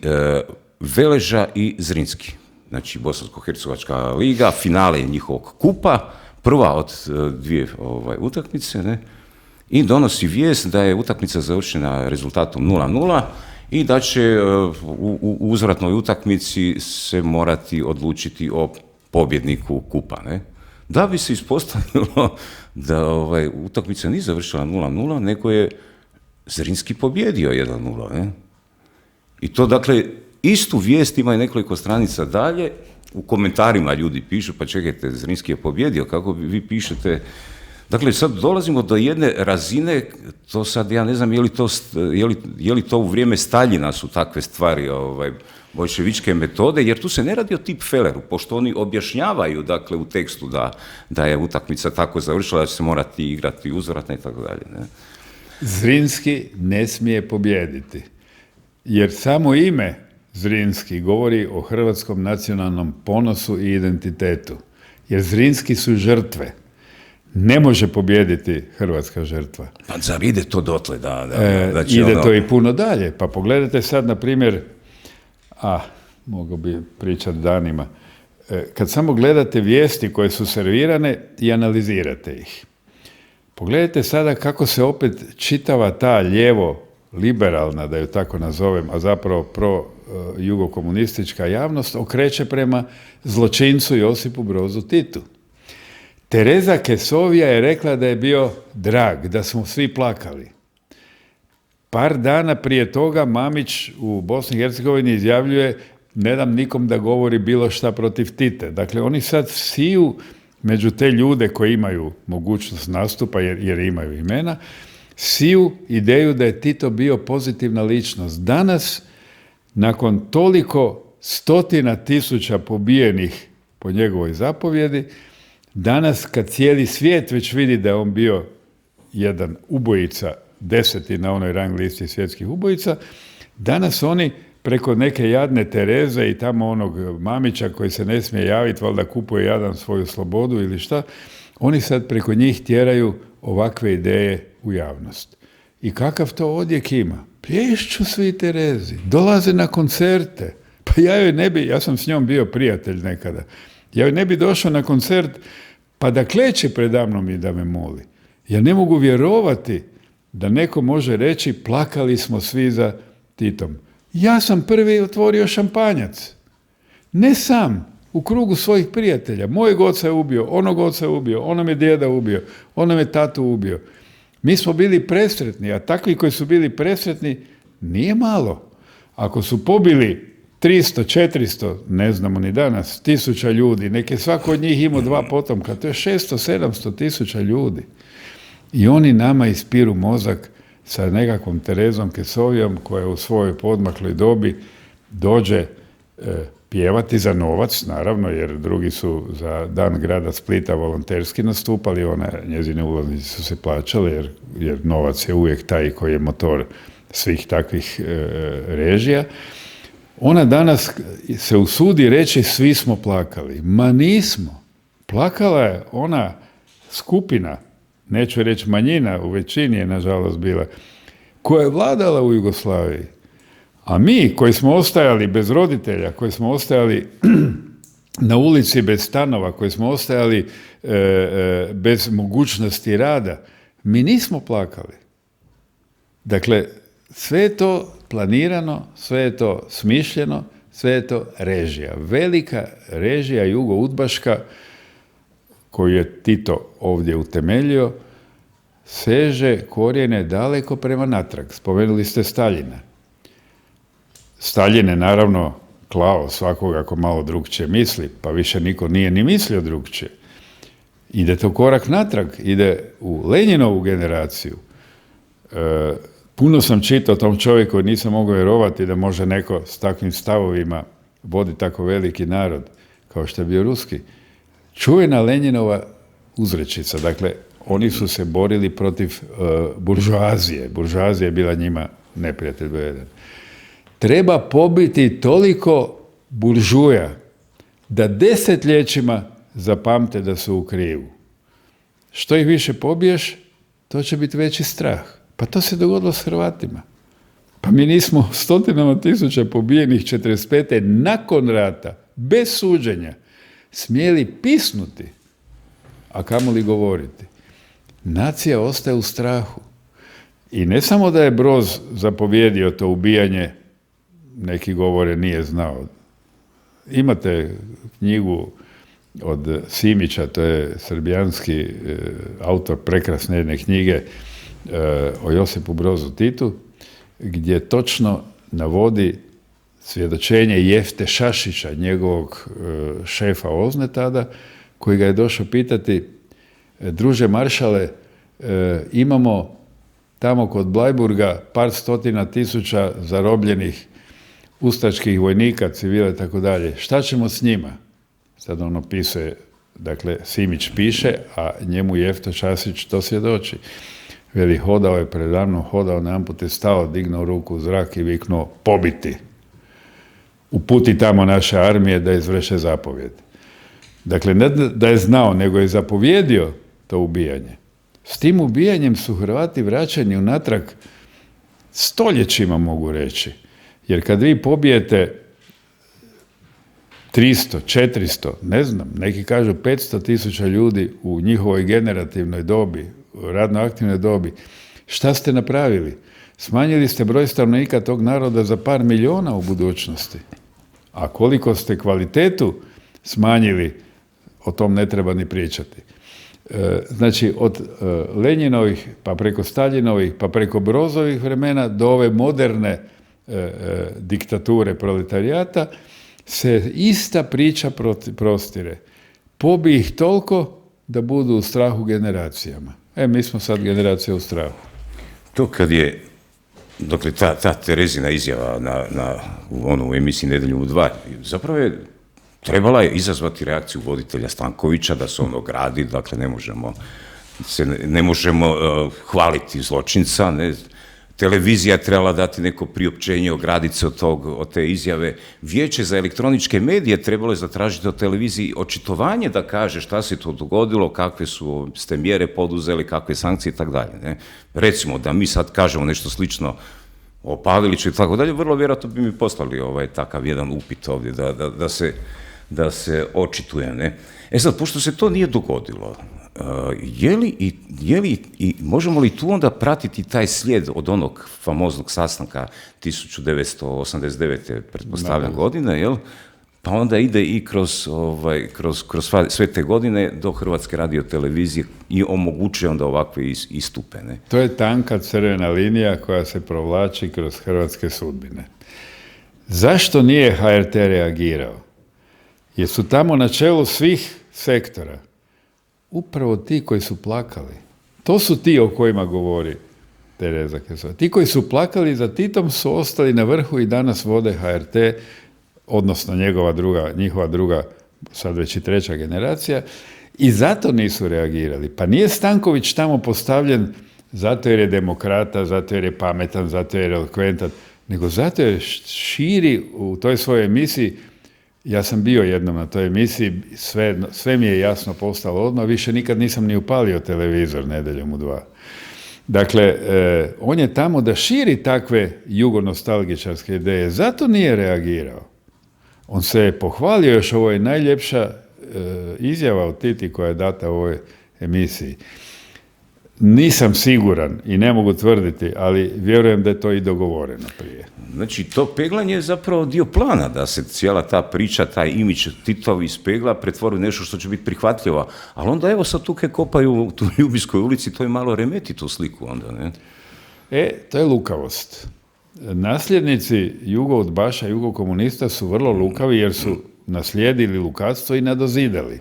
Veleža i Zrinski. Znači, Bosansko-hercegovačka liga, finale njihovog kupa, prva od dvije utakmice, ne? I donosi vijest da je utakmica završena rezultatom 0:0 i da će u uzvratnoj utakmici se morati odlučiti o pobjedniku kupa, ne? Da bi se ispostavilo da utakmica nije završila 0:0, nego je Zrinski pobjedio 1:0, ne? I to, dakle, istu vijest ima i nekoliko stranica dalje, u komentarima ljudi pišu, pa čekajte, Zrinski je pobjedio, kako vi pišete. Dakle, sad dolazimo do jedne razine, to sad ja ne znam je li to u vrijeme Staljina su takve stvari, boljševičke metode, jer tu se ne radi o tipfeleru, pošto oni objašnjavaju, dakle, u tekstu da je utakmica tako završila, da će se morati igrati uzvratno i tako dalje. Ne? Zrinski ne smije pobijediti, jer samo ime Zrinski govori o hrvatskom nacionalnom ponosu i identitetu. Jer Zrinski su žrtve. Ne može pobijediti hrvatska žrtva. Pa zar ide to dotle? Ide to i puno dalje. Pa pogledajte sad, na primjer, mogu bi pričati danima, kad samo gledate vijesti koje su servirane i analizirate ih. Pogledajte sada kako se opet čitava ta lijevo-liberalna, da ju tako nazovem, a zapravo pro-jugokomunistička javnost okreće prema zločincu Josipu Brozu Titu. Tereza Kesovija je rekla da je bio drag, da smo svi plakali. Par dana prije toga Mamić u Bosni i Hercegovini izjavljuje ne dam nikom da govori bilo šta protiv Tite. Dakle, oni sad siju među te ljude koji imaju mogućnost nastupa, jer imaju imena, siju ideju da je Tito bio pozitivna ličnost. Danas, nakon toliko stotina tisuća pobijenih po njegovoj zapovjedi, danas kad cijeli svijet već vidi da je on bio jedan ubojica, 10. na onoj rang listi svjetskih ubojica, danas oni preko neke jadne Tereze i tamo onog Mamića koji se ne smije javiti, valjda kupuje jadan svoju slobodu ili šta, oni sad preko njih tjeraju ovakve ideje u javnost. I kakav to odjek ima? Plješću svi Terezi, dolaze na koncerte. Pa ja sam s njom bio prijatelj nekada. Ja joj ne bi došao na koncert pa da kleče predamnom i da me moli. Ja ne mogu vjerovati da neko može reći plakali smo svi za Titom. Ja sam prvi otvorio šampanjac. Ne sam, u krugu svojih prijatelja. Mojeg oca je ubio, onog oca je ubio, onom je djeda ubio, onom je tatu ubio. Mi smo bili presretni, a takvi koji su bili presretni nije malo. Ako su pobili 300, 400, ne znamo ni danas, 1000 ljudi, neke svako od njih imao 2 potomka, to je 600, 700 tisuća ljudi. I oni nama ispiru mozak sa nekakvom Terezom Kesovijom koja u svojoj podmakloj dobi dođe pjevati za novac, naravno, jer drugi su za Dan grada Splita volonterski nastupali, njezine ulaznice su se plaćale, jer novac je uvijek taj koji je motor svih takvih režija. Ona danas se usudi reći svi smo plakali. Ma nismo. Plakala je ona skupina, neću reći manjina, u većini je nažalost bila, koja je vladala u Jugoslaviji. A mi koji smo ostajali bez roditelja, koji smo ostajali na ulici bez stanova, koji smo ostajali bez mogućnosti rada, mi nismo plakali. Dakle, sve je to planirano, sve je to smišljeno, sve je to režija. Velika režija jugoudbaška koju je Tito ovdje utemeljio, seže korijene daleko prema natrag. Spomenuli ste Staljina. Staljin je naravno klao svakoga ako malo drugčije misli, pa više niko nije ni mislio drugčije. Ide to korak natrag, ide u Lenjinovu generaciju. Puno sam čitao o tom čovjeku i nisam mogao vjerovati da može neko s takvim stavovima voditi tako veliki narod kao što je bio ruski. Čuvena Lenjinova uzrečica, dakle, oni su se borili protiv buržoazije. Buržoazija je bila njima neprijatelj broj 1. Treba pobiti toliko buržuja da desetljećima zapamte da su u krivu. Što ih više pobiješ, to će biti veći strah. Pa to se dogodilo s Hrvatima. Pa mi nismo 100.000 pobijenih 45. nakon rata, bez suđenja, smjeli pisnuti, a kamoli govoriti. Nacija ostaje u strahu. I ne samo da je Broz zapovjedio to ubijanje, neki govore nije znao. Imate knjigu od Simića, to je srbijanski autor prekrasne jedne knjige o Josipu Brozu Titu, gdje točno navodi svjedočenje Jefte Šašića, njegovog šefa OZNE tada, koji ga je došao pitati: druže maršale, imamo tamo kod Blajburga par 100.000 zarobljenih ustaških vojnika, civila i tako dalje. Šta ćemo s njima? Sad on opisuje, dakle, Simić piše, a njemu Jefto Šašić to svjedoči. Veli, hodao je predavno, hodao, najedanput je stao, dignuo ruku u zrak i viknuo: pobiti. Uputi tamo naše armije da izvrše zapovjed. Dakle, ne da je znao, nego je zapovjedio to ubijanje. S tim ubijanjem su Hrvati vraćani unatrag stoljećima, mogu reći. Jer kad vi pobijete 300, 400, ne znam, neki kažu 500.000 ljudi u njihovoj generativnoj dobi, radno aktivnoj dobi, šta ste napravili? Smanjili ste broj stanovnika tog naroda za par milijuna u budućnosti. A koliko ste kvalitetu smanjili, o tom ne treba ni pričati. Znači, od Lenjinovih, pa preko Staljinovih, pa preko Brozovih vremena do ove moderne diktature proletarijata se ista priča prostire. Pobij ih toliko da budu u strahu generacijama. Mi smo sad generacija u strahu. To kad je, dakle, ta Terezina izjava u emisiji Nedjeljom u 2, zapravo je trebala je izazvati reakciju voditelja Stankovića da se on ogradi, dakle ne možemo hvaliti zločinca, ne. Televizija je trebala dati neko priopćenje, ograditi se od te izjave. Vijeće za elektroničke medije trebalo je zatražiti od televiziji očitovanje da kaže šta se to dogodilo, kakve ste mjere poduzeli, kakve sankcije i tako dalje. Recimo da mi sad kažemo nešto slično o Paveliću i tako dalje, vrlo vjerojatno bi mi poslali takav jedan upit ovdje da se očituje. Ne? Sad, pošto se to nije dogodilo, možemo li tu onda pratiti taj slijed od onog famoznog sastanka 1989. pretpostavljam godine, jel? pa onda ide i kroz sve te godine do Hrvatske radiotelevizije i omogućuje onda ovakve istupe. Ne? To je tanka crvena linija koja se provlači kroz hrvatske sudbine. Zašto nije HRT reagirao? Jer su tamo na čelu svih sektora upravo ti koji su plakali. To su ti o kojima govori Tereza Kesova. Ti koji su plakali za Titom su ostali na vrhu i danas vode HRT, odnosno njihova druga, sad već i treća generacija, i zato nisu reagirali. Pa nije Stanković tamo postavljen zato jer je demokrata, zato jer je pametan, zato jer je elokventan, nego zato jer širi u toj svojoj emisiji. Ja sam bio jednom na toj emisiji, sve mi je jasno postalo odmah, više nikad nisam ni upalio televizor nedjeljom u 2. Dakle, on je tamo da širi takve jugonostalgičarske ideje, zato nije reagirao. On se je pohvalio, još ovo je najljepša izjava od Titi koja je data u ovoj emisiji. Nisam siguran i ne mogu tvrditi, ali vjerujem da je to i dogovoreno prije. Znači, to peglanje je zapravo dio plana, da se cijela ta priča, taj imidž Titov iz pegla pretvori u nešto što će biti prihvatljivo. Ali onda evo sad tu kaj kopaju u tu Ljubijskoj ulici, to je malo remeti tu sliku onda, ne? To je lukavost. Nasljednici jugoudbaša, jugokomunista su vrlo lukavi jer su naslijedili lukavstvo i nadozidali.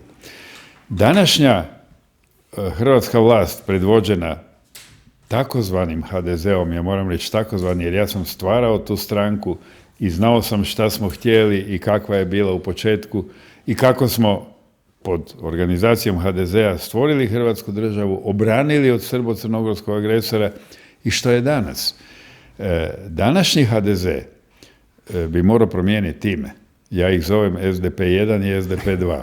Današnja hrvatska vlast predvođena takozvanim HDZ-om, ja moram reći takozvani jer ja sam stvarao tu stranku i znao sam šta smo htjeli i kakva je bila u početku i kako smo pod organizacijom HDZ-a stvorili Hrvatsku državu, obranili od srbo-crnogorskog agresora i što je danas. Današnji HDZ bi morao promijeniti ime. Ja ih zovem SDP1 i SDP2.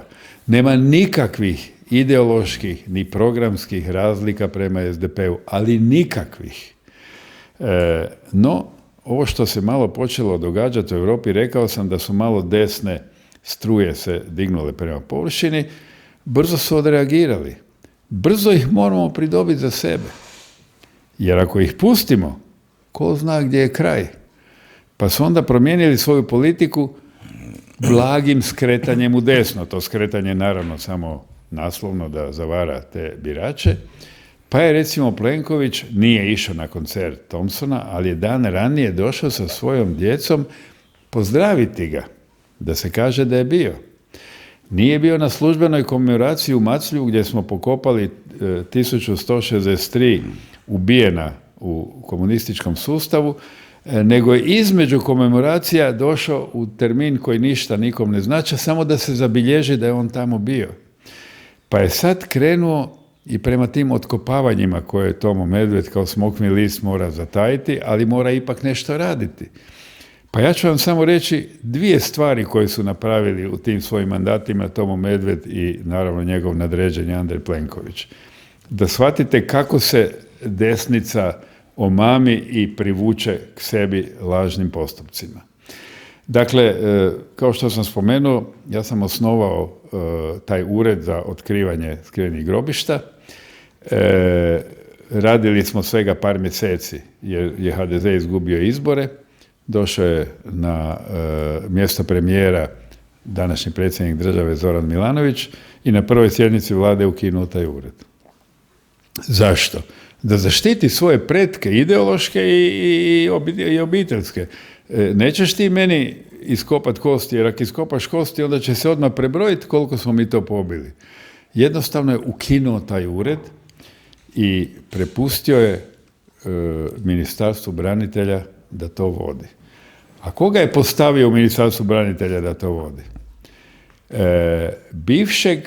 Nema nikakvih ideoloških ni programskih razlika prema SDP-u, ali nikakvih. No, ovo što se malo počelo događati u Europi, rekao sam da su malo desne struje se dignule prema površini, brzo su odreagirali. Brzo ih moramo pridobiti za sebe. Jer ako ih pustimo, ko zna gdje je kraj? Pa su onda promijenili svoju politiku blagim skretanjem u desno. To skretanje naravno samo naslovno da zavara te birače. Pa je recimo Plenković nije išao na koncert Thompsona, ali je dan ranije došao sa svojom djecom pozdraviti ga, da se kaže da je bio. Nije bio na službenoj komemoraciji u Maclju gdje smo pokopali 1163 ubijena u komunističkom sustavu, nego je između komemoracija došao u termin koji ništa nikom ne znači, samo da se zabilježi da je on tamo bio. Pa je sad krenuo i prema tim otkopavanjima koje je Tomo Medved kao smokvin list mora zatajiti, ali mora ipak nešto raditi. Pa ja ću vam samo reći 2 stvari koje su napravili u tim svojim mandatima Tomo Medved i naravno njegov nadređeni Andrej Plenković. Da shvatite kako se desnica omami i privuče k sebi lažnim postupcima. Dakle, kao što sam spomenuo, ja sam osnovao taj ured za otkrivanje skrivenih grobišta. Radili smo svega par mjeseci jer je HDZ izgubio izbore. Došao je na mjesto premijera današnji predsjednik države Zoran Milanović i na prvoj sjednici vlade ukinuo taj ured. Zašto? Da zaštiti svoje pretke, ideološke i obiteljske. Nećeš ti meni iskopat kosti, jer ako iskopaš kosti, onda će se odmah prebrojiti koliko smo mi to pobili. Jednostavno je ukinuo taj ured i prepustio je Ministarstvu branitelja da to vodi. A koga je postavio u Ministarstvu branitelja da to vodi? Bivšeg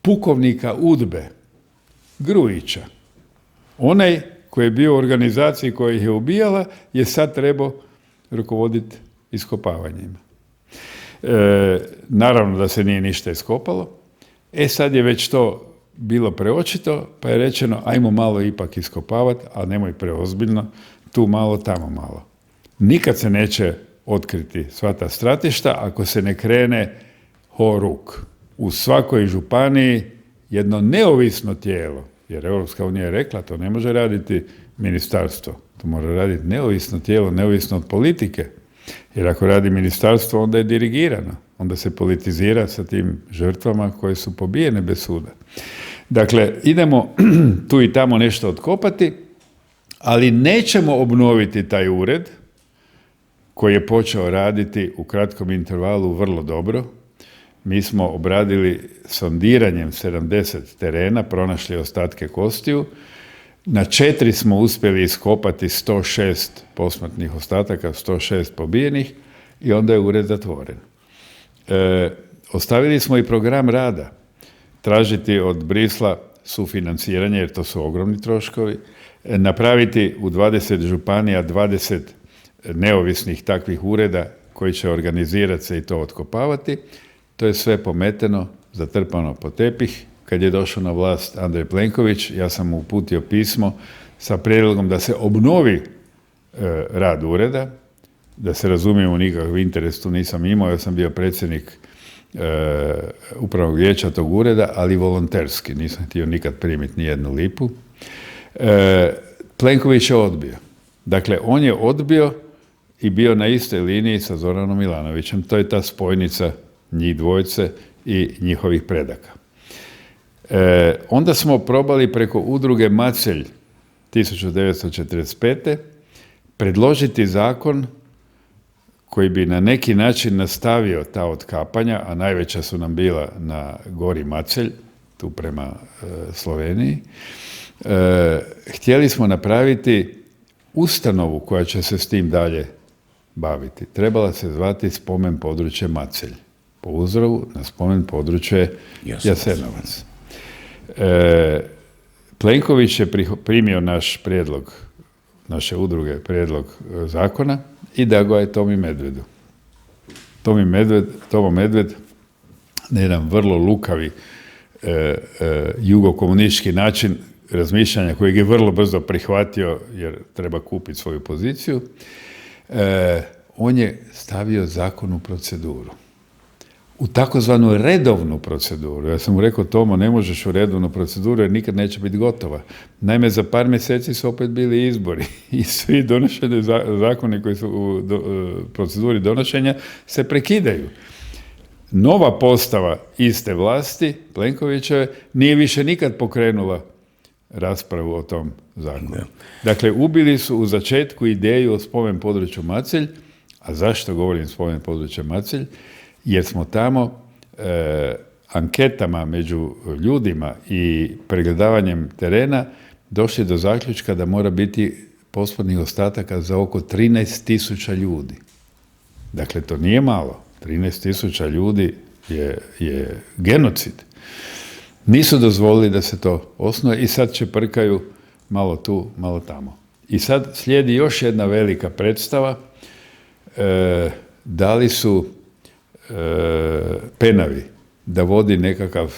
pukovnika UDBE, Grujića. Onaj koji je bio u organizaciji koja ih je ubijala je sad trebao rukovoditi iskopavanjima. Naravno da se nije ništa iskopalo. Sad je već to bilo preočito, pa je rečeno ajmo malo ipak iskopavati, a nemoj preozbiljno, tu malo, tamo malo. Nikad se neće otkriti sva ta stratišta ako se ne krene horuk. U svakoj županiji jedno neovisno tijelo, jer Europska unija je rekla to ne može raditi ministarstvo, to mora raditi neovisno tijelo, neovisno od politike. Jer ako radi ministarstvo, onda je dirigirano. onda se politizira sa tim žrtvama koje su pobijene bez suda. Dakle, idemo tu i tamo nešto otkopati, ali nećemo obnoviti taj ured koji je počeo raditi u kratkom intervalu vrlo dobro. Mi smo obradili sondiranjem 70 terena, pronašli ostatke kostiju. Na 4 smo uspjeli iskopati 106 posmrtnih ostataka, 106 pobijenih i onda je ured zatvoren. Ostavili smo i program rada. Tražiti od Bruxellesa sufinanciranje, jer to su ogromni troškovi. Napraviti u 20 županija 20 neovisnih takvih ureda koji će organizirati se i to otkopavati. To je sve pometeno, zatrpano po tepih. Kad je došao na vlast Andrej Plenković, ja sam mu uputio pismo sa prijedlogom da se obnovi rad ureda, da se razumijemo, nikakav interes tu nisam imao, ja sam bio predsjednik upravnog vijeća tog ureda, ali volonterski, nisam htio nikad primiti ni jednu lipu. Plenković je odbio. Dakle, on je odbio i bio na istoj liniji sa Zoranom Milanovićem. To je ta spojnica njih dvojice i njihovih predaka. Onda smo probali preko udruge Macelj 1945. predložiti zakon koji bi na neki način nastavio ta otkapanja, a najveća su nam bila na gori Macelj, tu prema Sloveniji. Htjeli smo napraviti ustanovu koja će se s tim dalje baviti. Trebala se zvati Spomen područje Macelj, po uzoru na spomen područje Jasenovac. Plenković je primio naš prijedlog, naše udruge, prijedlog zakona i dao ga je Tomi Medvedu. Tomo Medved, na jedan vrlo lukavi jugokomunistički način razmišljanja kojeg je vrlo brzo prihvatio jer treba kupiti svoju poziciju, on je stavio zakon u proceduru. U takozvanu redovnu proceduru. Ja sam mu rekao, Tomo, ne možeš u redovnu proceduru jer nikad neće biti gotova. Naime, za par mjeseci su opet bili izbori i svi donošeni zakoni koji su u proceduri donošenja se prekidaju. Nova postava iste vlasti, Plenkovićeve, nije više nikad pokrenula raspravu o tom zakonu. Dakle, ubili su u začetku ideju o spomen području Macelj. A zašto govorim spomen područja Macelj? Jer smo tamo anketama među ljudima i pregledavanjem terena došli do zaključka da mora biti posmrtnih ostataka za oko 13.000 ljudi. Dakle, to nije malo. 13.000 ljudi je genocid. Nisu dozvolili da se to osnuje i sad čeprkaju malo tu, malo tamo. I sad slijedi još jedna velika predstava. Dali su Penavi da vodi nekakav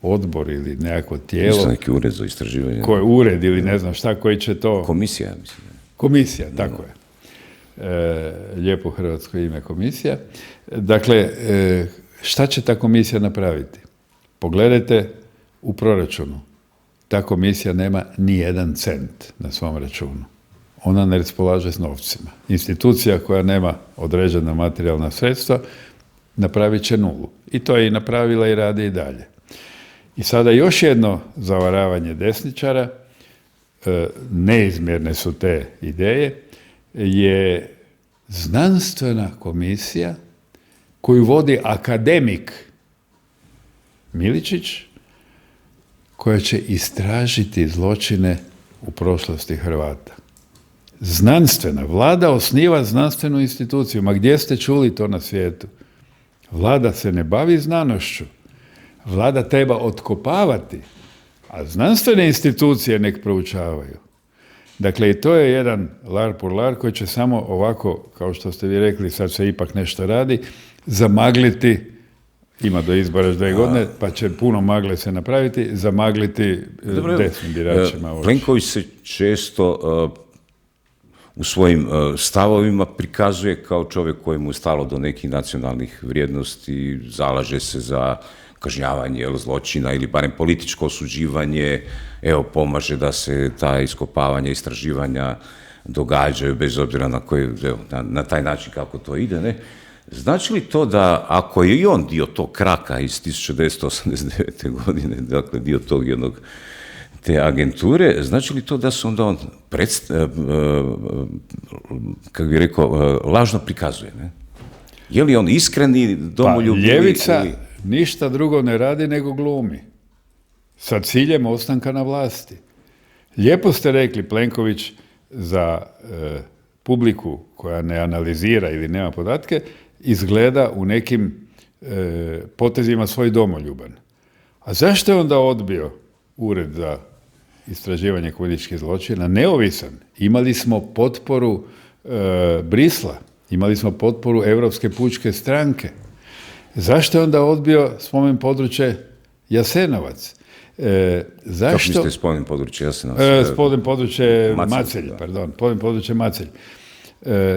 odbor ili nekako tijelo. Isto neki ured za istraživanje. Koji ured ili ne znam šta, koji će to... Komisija, mislim. Komisija, tako je. Lijepo hrvatsko ime komisija. Dakle, šta će ta komisija napraviti? Pogledajte u proračunu. Ta komisija nema ni jedan cent na svom računu. Ona ne raspolaže s novcima. Institucija koja nema određena materijalna sredstva napravit će nulu. I to je i napravila i radi i dalje. I sada još jedno zavaravanje desničara, neizmjerne su te ideje, je znanstvena komisija koju vodi akademik Miličić, koja će istražiti zločine u prošlosti Hrvata. Znanstvena. Vlada osniva znanstvenu instituciju. Ma gdje ste čuli to na svijetu? Vlada se ne bavi znanošću. Vlada treba otkopavati, a znanstvene institucije nek proučavaju. Dakle, i to je jedan lar pour lar koji će samo ovako, kao što ste vi rekli, sad se ipak nešto radi, zamagliti, ima do izbora još 2 godine, pa će puno magle se napraviti, zamagliti desnim biračima. Plenković se često u svojim stavovima prikazuje kao čovjek kojemu je stalo do nekih nacionalnih vrijednosti, zalaže se za kažnjavanje zločina ili barem političko osuđivanje, evo pomaže da se ta iskopavanja, istraživanja događaju bez obzira na taj način kako to ide, ne? Znači li to da ako je i on dio tog kraka iz 1989. godine, dakle dio tog jednog te agenture, znači li to da se onda on kako bi rekao, lažno prikazuje, ne? Je li on iskreni domoljub? Pa ljevica ništa drugo ne radi nego glumi. Sa ciljem ostanka na vlasti. Lijepo ste rekli, Plenković, za publiku koja ne analizira ili nema podatke, izgleda u nekim potezima svoj domoljuban. A zašto je onda odbio Ured za istraživanje komunističkih zločina? Neovisan. Imali smo potporu Brisla, imali smo potporu Europske pučke stranke. Zašto je onda odbio spomen područje Jasenovac? Kako mislite spomen područje Jasenovac? Spomen područje Macelj, pardon. Spomen područje Macelj.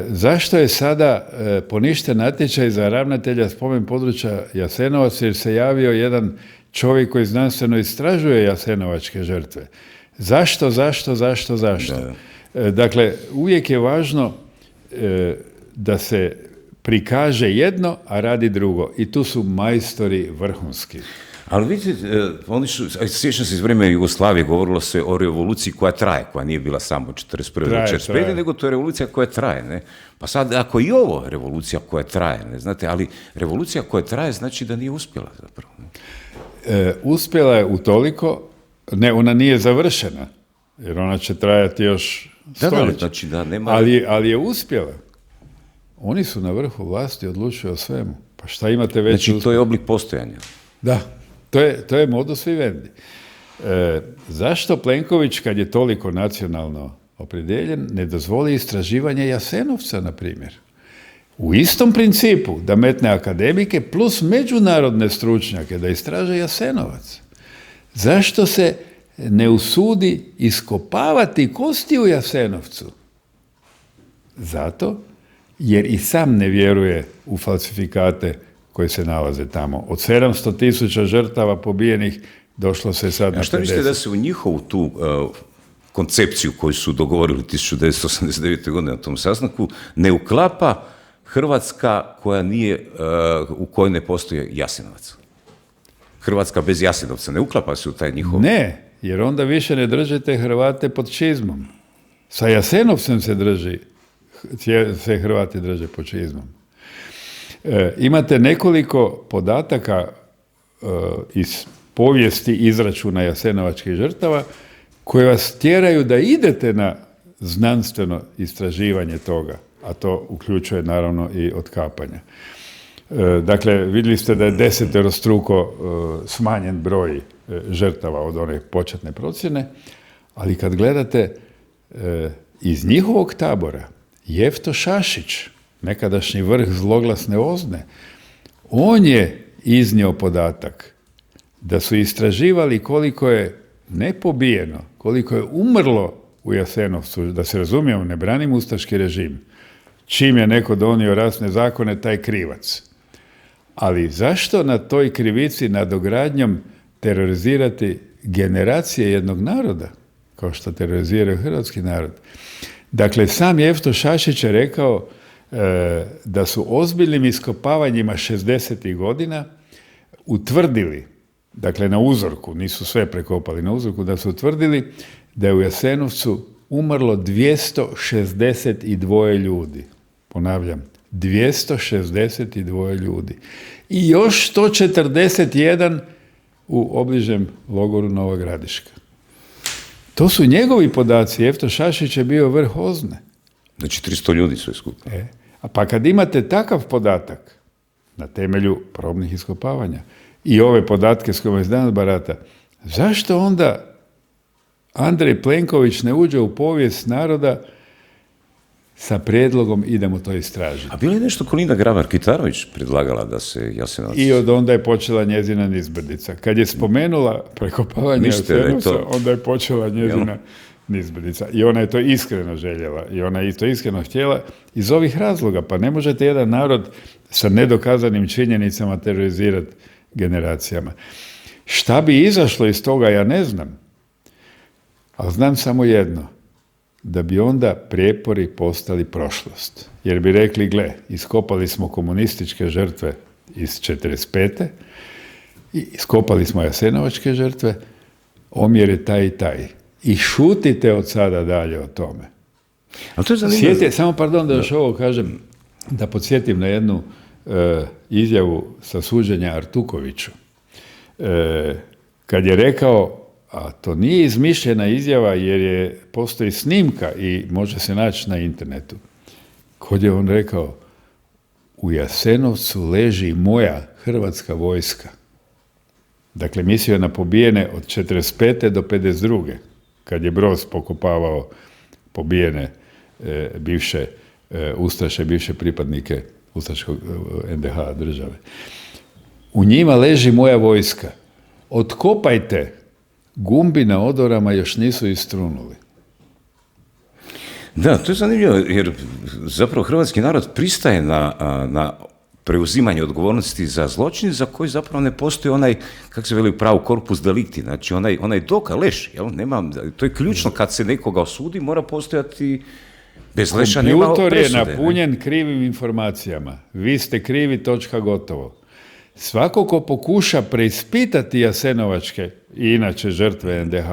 Zašto je sada poništen natječaj za ravnatelja spomen područja Jasenovac, jer se javio jedan čovjek koji znanstveno istražuje jasenovačke žrtve? Zašto? Dakle, uvijek je važno da se prikaže jedno, a radi drugo. I tu su majstori vrhunski. Ali vidite, oni su, sjećam se iz vremena Jugoslavije, govorilo se o revoluciji koja traje, koja nije bila samo 41. do 45. nego to je revolucija koja traje, ne? Pa sad, ako i ovo je revolucija koja traje, ne znate, ali revolucija koja traje znači da nije uspjela zapravo. Uspjela je utoliko, ne, ona nije završena, jer ona će trajati još stoljeća. Znači da nema... ali je uspjela. Oni su na vrhu vlasti, odlučuju o svemu. Pa šta imate veći uspjeh? Znači to je oblik postojanja. Da, to je modus vivendi. Zašto Plenković, kad je toliko nacionalno opredjeljen, ne dozvoli istraživanje Jasenovca, na primjer? U istom principu da metne akademike plus međunarodne stručnjake da istraže Jasenovac. Zašto se ne usudi iskopavati kosti u Jasenovcu? Zato jer i sam ne vjeruje u falsifikate koji se nalaze tamo. Od 700.000 žrtava pobijenih došlo se sad na 50. A što mislite da se u njihovu tu koncepciju koju su dogovorili 1989. godine na tom sastanku ne uklapa Hrvatska koja nije, u kojoj ne postoji Jasenovac? Hrvatska bez Jasenovca ne uklapa se u taj njihov... Ne, jer onda više ne držite Hrvate pod čizmom. Sa Jasenovcem se Hrvati drže pod čizmom. Imate nekoliko podataka iz povijesti izračuna jasenovačkih žrtava koje vas tjeraju da idete na znanstveno istraživanje toga, a to uključuje naravno i otkapanja. Dakle, vidjeli ste da je 10-struko smanjen broj žrtava od one početne procjene, ali kad gledate iz njihovog tabora, Jefto Šašić, nekadašnji vrh zloglasne OZNE, on je iznio podatak da su istraživali koliko je ne pobijeno, koliko je umrlo u Jasenovcu, da se razumijemo, ne branim ustaški režim. Čim je neko donio rasne zakone, taj krivac. Ali zašto na toj krivici nadogradnjom terorizirati generacije jednog naroda, kao što teroriziraju hrvatski narod? Dakle, sam Jefto Šašić je rekao da su ozbiljnim iskopavanjima 60. godina utvrdili, dakle na uzorku, nisu sve prekopali na uzorku, da su utvrdili da je u Jasenovcu umrlo 262 ljudi. Ponavljam, 262 ljudi. I još 141 u obližem logoru Nova Gradiška. To su njegovi podaci. Jefto Šašić je bio vrh OZNE. Znači 300 ljudi sve skupa. A pa kad imate takav podatak na temelju probnih iskopavanja i ove podatke s kojima je danas barata, zašto onda Andrej Plenković ne uđe u povijest naroda sa prijedlogom idemo to istražiti? A bilo je nešto Kolinda Grabar-Kitarović predlagala da se Jasenovac... I od onda je počela njezina nizbrdica. Kad je spomenula prekopavanje Jasenovca, onda je počela njezina nizbrdica. I ona je to iskreno željela. I ona je to iskreno htjela iz ovih razloga. Pa ne možete jedan narod sa nedokazanim činjenicama terorizirati generacijama. Šta bi izašlo iz toga, ja ne znam. Ali znam samo jedno. da bi onda prijepori postali prošlost. Jer bi rekli, gle, iskopali smo komunističke žrtve iz 45. i iskopali smo jasenovačke žrtve, omjer je taj i taj. I šutite od sada dalje o tome. Ali to je zanimljivo. Samo pardon da još ovo kažem, da podsjetim na jednu izjavu sa suđenja Artukoviću. Kad je rekao, a to nije izmišljena izjava jer postoji snimka i može se naći na internetu, kod je on rekao, u Jasenovcu leži moja hrvatska vojska. Dakle, mislio je na pobijene od 45. do 52. kad je Broz pokopavao pobijene bivše ustaše, bivše pripadnike ustaškog NDH države. U njima leži moja vojska. Otkopajte, gumbi na odorama još nisu istrunuli. Da, to je zanimljivo, jer zapravo hrvatski narod pristaje na preuzimanje odgovornosti za zločin za koji zapravo ne postoji onaj, kako se veli pravo, corpus delicti, znači onaj dokaz, leš, jel? To je ključno, kad se nekoga osudi, mora postojati, bez leša nema presude. Kompjutor je napunjen krivim informacijama. Vi ste krivi, točka, gotovo. Svako ko pokuša preispitati jasenovačke i inače žrtve NDH,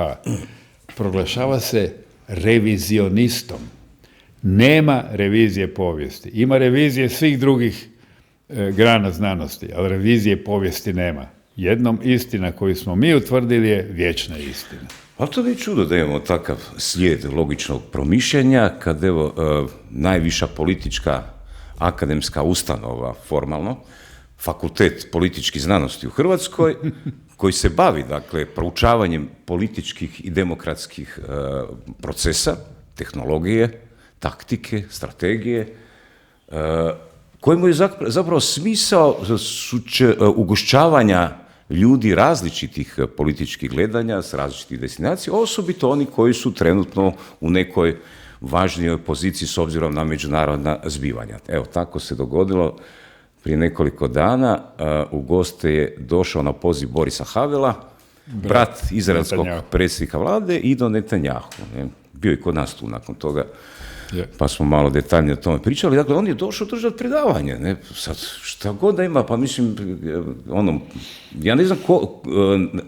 proglašava se revizionistom. Nema revizije povijesti. Ima revizije svih drugih grana znanosti, ali revizije povijesti nema. Jednom istina koju smo mi utvrdili je vječna istina. Ali to nije čudo da imamo takav slijed logičnog promišljanja, kad najviša politička akademska ustanova formalno, Fakultet političkih znanosti u Hrvatskoj, koji se bavi, dakle, proučavanjem političkih i demokratskih procesa, tehnologije, taktike, strategije, kojemu je zapravo smisao ugošćavanja ljudi različitih političkih gledanja s različitih destinacija, osobito oni koji su trenutno u nekoj važnijoj poziciji s obzirom na međunarodna zbivanja. Evo, tako se dogodilo prije nekoliko dana. U goste je došao na poziv Borisa Havela, brat izraelskog predsjednika vlade, Ido Netanjahu. Bio je kod nas tu nakon toga, pa smo malo detaljnije o tome pričali. Dakle, on je došao držati predavanje. Ne? Sad, šta god da ima, pa mislim, ja ne znam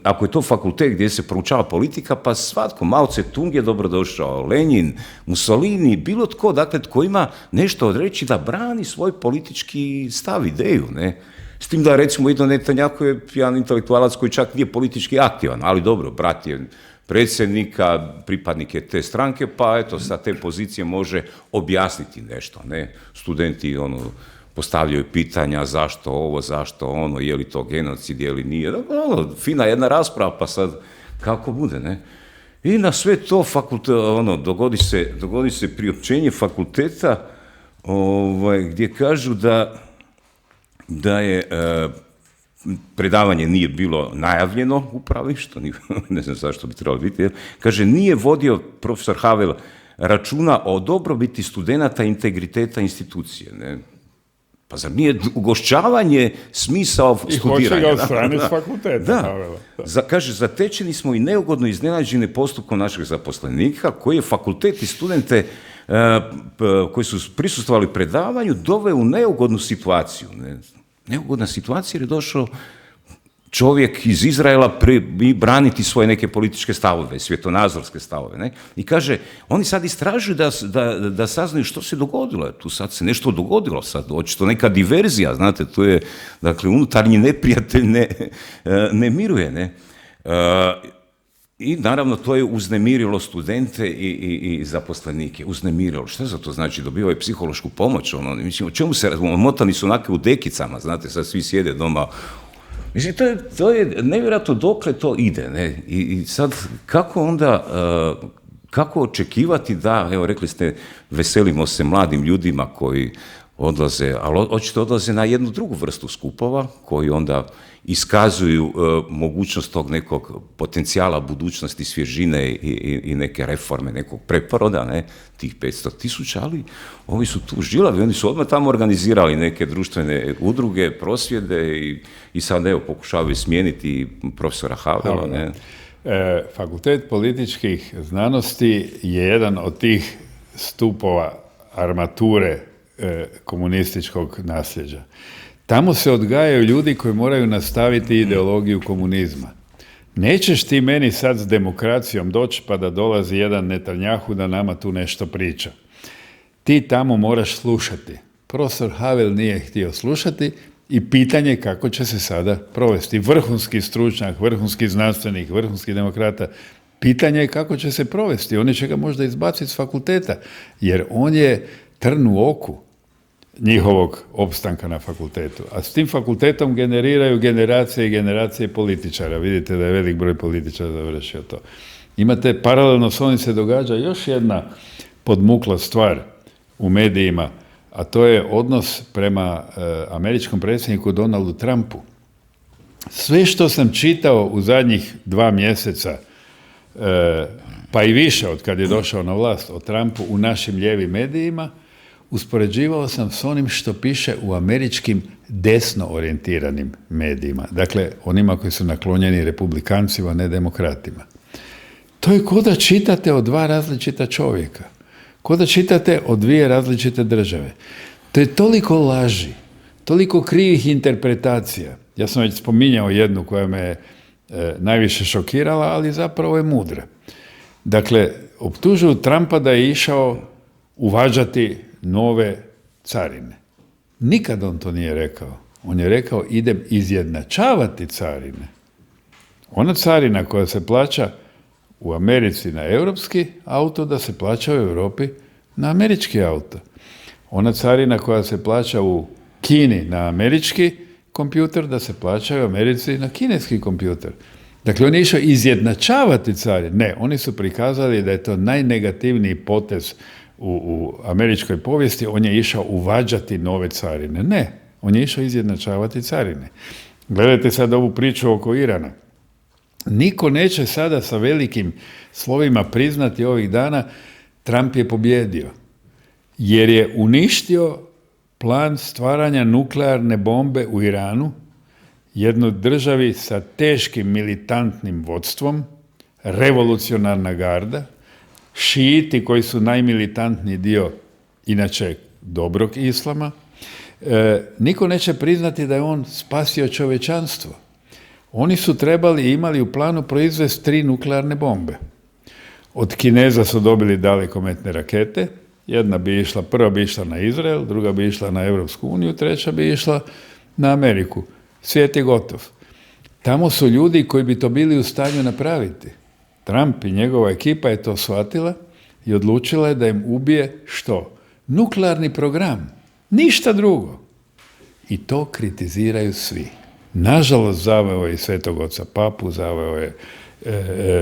ako je to fakultet gdje se proučava politika, pa svatko, Mao Tse-tung je dobrodošao, Lenin, Mussolini, bilo tko, dakle, tko ima nešto odreći da brani svoj politički stav, ideju, ne? S tim da, recimo, Ido Netanjahu je jedan intelektualac koji čak nije politički aktivan, ali dobro, brat je predsjednika, pripadnik je te stranke, pa eto, sa te pozicije može objasniti nešto, ne? Studenti, postavljaju pitanja zašto ovo, zašto ono, je li to genocid, je li nije, fina jedna rasprava, pa sad kako bude, ne? I na sve to dogodi se priopćenje fakulteta, gdje kažu da je predavanje nije bilo najavljeno upravi, što ne znam zašto bi trebalo biti. Kaže, nije vodio profesor Havel računa o dobrobiti studenata, integriteta institucije. Ne? Pa zar nije ugošćavanje smisao studiranja? I hoće ga od strane s fakulteta Havela. Kaže, zatečeni smo i neugodno iznenađeni postupkom našeg zaposlenika, koji je fakultet i studente koji su prisustvovali predavanju doveo u neugodnu situaciju. Ne? Neugodna situacija jer je došao čovjek iz Izraela braniti svoje neke političke stavove, svjetonazorske stavove. Ne? I kaže, oni sad istražuju da saznaju što se dogodilo. Tu sad se nešto dogodilo, sad očito neka diverzija, znate, tu je, dakle, unutarnji neprijatelj ne miruje, ne? I naravno to je uznemirilo studente i zaposlenike. Uznemirilo. Što za to znači? Dobivaju psihološku pomoć. Mislim, o čemu se motani su onake u dekicama, znate, sad svi sjede doma. Mislim, to je nevjerojatno dokle to ide. Ne? I sad, kako onda, kako očekivati da, evo, rekli ste, veselimo se mladim ljudima koji odlaze, ali očito odlaze na jednu drugu vrstu skupova, koji onda iskazuju mogućnost tog nekog potencijala budućnosti, svježine i neke reforme, nekog preporoda, ne, tih 500.000, ali ovi su tu žilavi, oni su odmah tamo organizirali neke društvene udruge, prosvjede i sad, evo, pokušavaju smijeniti profesora Havela. Ne. Fakultet političkih znanosti je jedan od tih stupova armature komunističkog nasljeđa. Tamo se odgajaju ljudi koji moraju nastaviti ideologiju komunizma. Nećeš ti meni sad s demokracijom doći pa da dolazi jedan Netanjahu da nama tu nešto priča. Ti tamo moraš slušati. Profesor Havel nije htio slušati i pitanje kako će se sada provesti. Vrhunski stručnjak, vrhunski znanstvenik, vrhunski demokrata, pitanje je kako će se provesti. Oni će ga možda izbaciti s fakulteta, jer on je trn u oku njihovog opstanka na fakultetu. A s tim fakultetom generiraju generacije i generacije političara. Vidite da je velik broj političara završio to. Imate, paralelno s ovim se događa još jedna podmukla stvar u medijima, a to je odnos prema američkom predsjedniku Donaldu Trumpu. Sve što sam čitao u zadnjih 2 mjeseca, pa i više od kad je došao na vlast, o Trumpu u našim lijevim medijima, uspoređivao sam s onim što piše u američkim desno orijentiranim medijima. Dakle, onima koji su naklonjeni republikancima, ne demokratima. To je kao da čitate o 2 različita čovjeka. Kao da čitate o 2 različite države. To je toliko laži, toliko krivih interpretacija. Ja sam već spominjao jednu koja me najviše šokirala, ali zapravo je mudra. Dakle, optužuju Trumpa da je išao uvađati nove carine. Nikad on to nije rekao. On je rekao idem izjednačavati carine. Ona carina koja se plaća u Americi na europski auto, da se plaća u Europi na američki auto. Ona carina koja se plaća u Kini na američki kompjuter, da se plaća u Americi na kineski kompjuter. Dakle, on je išao izjednačavati carine. Ne, oni su prikazali da je to najnegativniji potez u američkoj povijesti. On je išao uvađati nove carine. Ne, on je išao izjednačavati carine. Gledajte sad ovu priču oko Irana. Niko neće sada sa velikim slovima priznati ovih dana Trump je pobjedio, jer je uništio plan stvaranja nuklearne bombe u Iranu, jednoj državi sa teškim militantnim vodstvom, revolucionarna garda, šiiti koji su najmilitantniji dio inače dobrog islama. Niko neće priznati da je on spasio čovječanstvo. Oni su trebali i imali u planu proizvesti 3 nuklearne bombe. Od Kineza su dobili dalekometne rakete, prva bi išla na Izrael, druga bi išla na Europsku uniju, treća bi išla na Ameriku. Svijet je gotov. Tamo su ljudi koji bi to bili u stanju napraviti. Trump i njegova ekipa je to shvatila i odlučila je da im ubije što? Nuklearni program. Ništa drugo. I to kritiziraju svi. Nažalost, zaveo je i Svetog oca Papu, zaveo je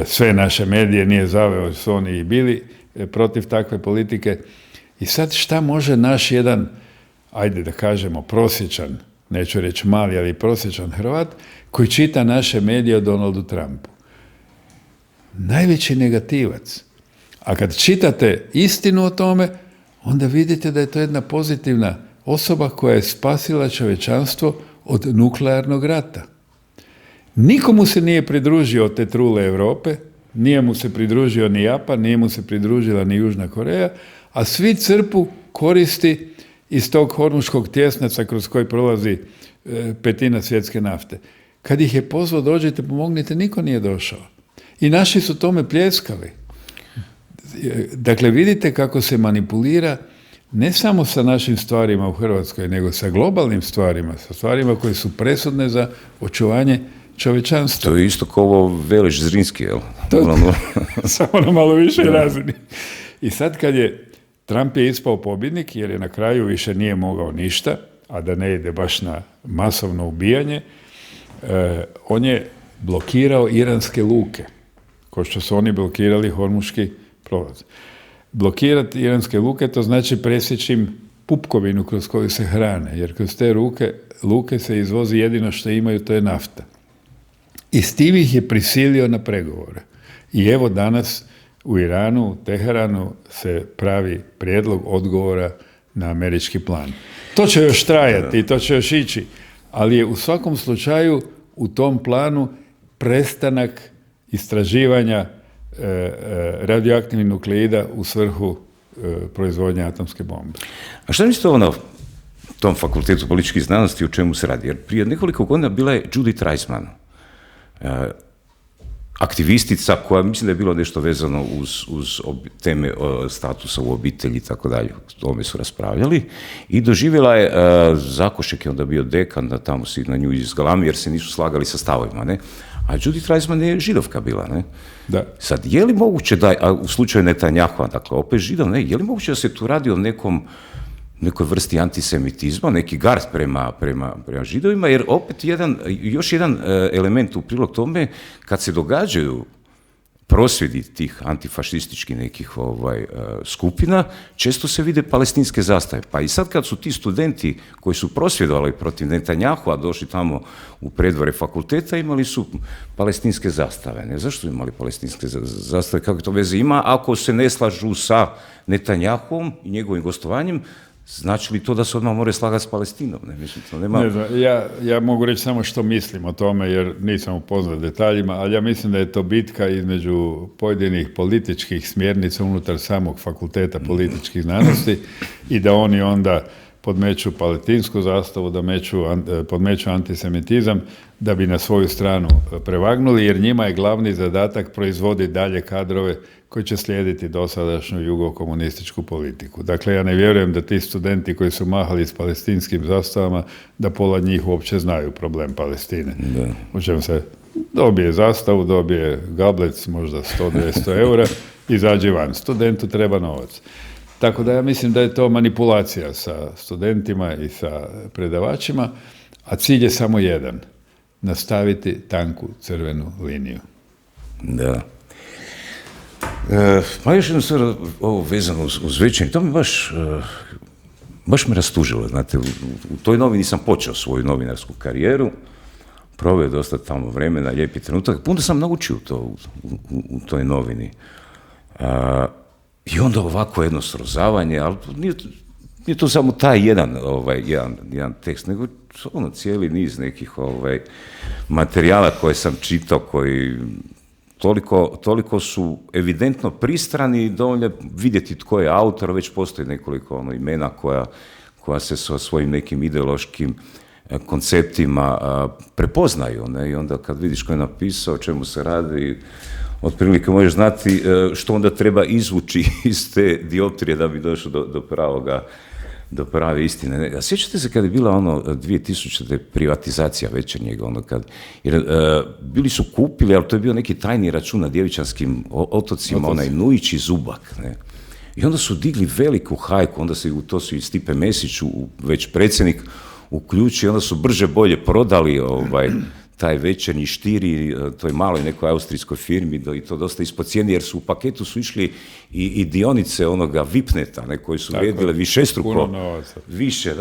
sve naše medije, nije zaveo, su oni i bili protiv takve politike. I sad šta može naš jedan, ajde da kažemo, prosječan, neću reći mali, ali prosječan Hrvat, koji čita naše medije o Donaldu Trumpu? Najveći negativac. A kad čitate istinu o tome, onda vidite da je to jedna pozitivna osoba koja je spasila čovječanstvo od nuklearnog rata. Nikomu se nije pridružio od te trule Europe, nije mu se pridružio ni Japan, nije mu se pridružila ni Južna Koreja, a svi crpu koristi iz tog hormuškog tjesnaca kroz koji prolazi 1/5 svjetske nafte. Kad ih je pozvao dođite, pomognite, niko nije došao. I naši su tome pljeskali. Dakle, vidite kako se manipulira ne samo sa našim stvarima u Hrvatskoj, nego sa globalnim stvarima, sa stvarima koje su presudne za očuvanje čovječanstva. To je isto kao ovo Veliš Zrinski, jel? Samo na malo više razini. I sad kad je Trump je ispao pobjednik, jer je na kraju više nije mogao ništa, a da ne ide baš na masovno ubijanje, on je blokirao iranske luke, kao što su oni blokirali hormuški prolaz. Blokirati iranske luke, to znači presjeći im pupkovinu kroz koju se hrane, jer kroz te luke se izvozi jedino što imaju, to je nafta. I s tim ih je prisilio na pregovore. I evo danas u Iranu, u Teheranu se pravi prijedlog odgovora na američki plan. To će još trajati i to će još ići, ali je u svakom slučaju u tom planu prestanak istraživanja radioaktivnih nukleida u svrhu proizvodnje atomske bombe. A šta mislite o tom fakultetu političkih znanosti, o čemu se radi? Jer prije nekoliko godina bila je Judith Reisman, aktivistica koja mislim da je bilo nešto vezano uz teme statusa u obitelji i tako dalje. O tome su raspravljali i doživjela je, Zakošek je onda bio dekan, da tamo si na nju izgalami jer se nisu slagali sa stavovima, ne? A Judith Reisman je židovka bila, ne? Da. Sad, je li moguće da, a u slučaju Netanjahua, dakle, opet židov, ne, je li moguće da se tu radi o nekoj vrsti antisemitizma, neki gard prema židovima, jer opet još jedan element u prilog tome, kad se događaju prosvjedi tih antifašističkih nekih skupina, često se vide palestinske zastave. Pa i sad kad su ti studenti koji su prosvjedovali protiv Netanjahua došli tamo u predvore fakulteta, imali su palestinske zastave. Ne? Zašto su imali palestinske zastave? Kako to veze ima? Ako se ne slažu sa Netanjahuom i njegovim gostovanjem, znači li to da se odmah more slagati s Palestinom? Ne, mislim, to nema... Ne znam, ja mogu reći samo što mislim o tome, jer nisam upoznat detaljima, ali ja mislim da je to bitka između pojedinih političkih smjernica unutar samog fakulteta političkih znanosti i da oni onda podmeću palestinsku zastavu, da podmeću antisemitizam, da bi na svoju stranu prevagnuli, jer njima je glavni zadatak proizvoditi dalje kadrove koji će slijediti dosadašnju jugokomunističku politiku. Dakle, ja ne vjerujem da ti studenti koji su mahali s palestinskim zastavama, da pola njih uopće znaju problem Palestine. U čem se dobije zastavu, dobije gablec, možda 100-200 eura, izađe van. Studentu treba novac. Tako da ja mislim da je to manipulacija sa studentima i sa predavačima, a cilj je samo jedan, nastaviti tanku crvenu liniju. Da. Pa još jedno stvar, ovo vezano uz večernji, to mi baš me rastužilo, znate, u toj novini sam počeo svoju novinarsku karijeru, proveo dosta tamo vremena, lijepi trenutak, puno sam naučio to u toj novini. I onda ovako jedno srozavanje, ali nije to samo taj jedan tekst, nego cijeli niz nekih materijala koje sam čitao, koji toliko su evidentno pristrani, dovoljno vidjeti tko je autor, već postoji nekoliko imena koja se sa svojim nekim ideološkim konceptima prepoznaju, ne? I onda kad vidiš ko je napisao, o čemu se radi, otprilike možeš znati što onda treba izvući iz te dioptrije da bi došao do prave istine. A sjećate se kad je bila 2000. privatizacija Večernjega, jer bili su kupili, ali to je bio neki tajni račun na Djevičanskim otocima, onaj Nujić i Zubak, ne? I onda su digli veliku hajku, onda to su i Stipe Mesić, već predsjednik, uključio, onda su brže bolje prodali taj Večernji štiri toj maloj nekoj austrijskoj firmi i to dosta ispod cijene, jer su u paketu su išli i dionice onoga Vipneta, ne, koji su vrijedile višestruko više.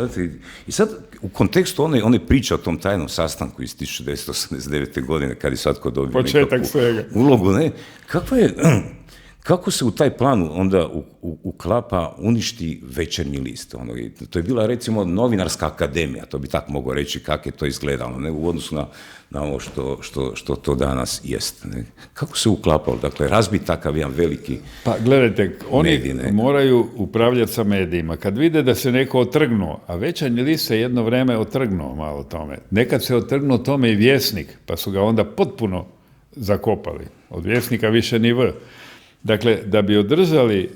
I sad u kontekstu one priče o tom tajnom sastanku iz 1989. godine, kad je svatko dobio nekakvu ulogu, ne, kako se u taj plan onda uklapa uništi Večernji list? To je bila recimo novinarska akademija, to bi tako mogao reći kako je to izgledalo, ne, u odnosu na ovo što to danas jest. Ne. Kako se uklapalo? Dakle, razbiti takav jedan veliki Pa gledajte, oni moraju upravljati sa medijima. Kad vide da se neko otrgnuo, a Večernji list se jedno vrijeme otrgnuo malo tome. Nekad se otrgnuo tome i Vjesnik, pa su ga onda potpuno zakopali. Od Vjesnika više ni V. Dakle, da bi održali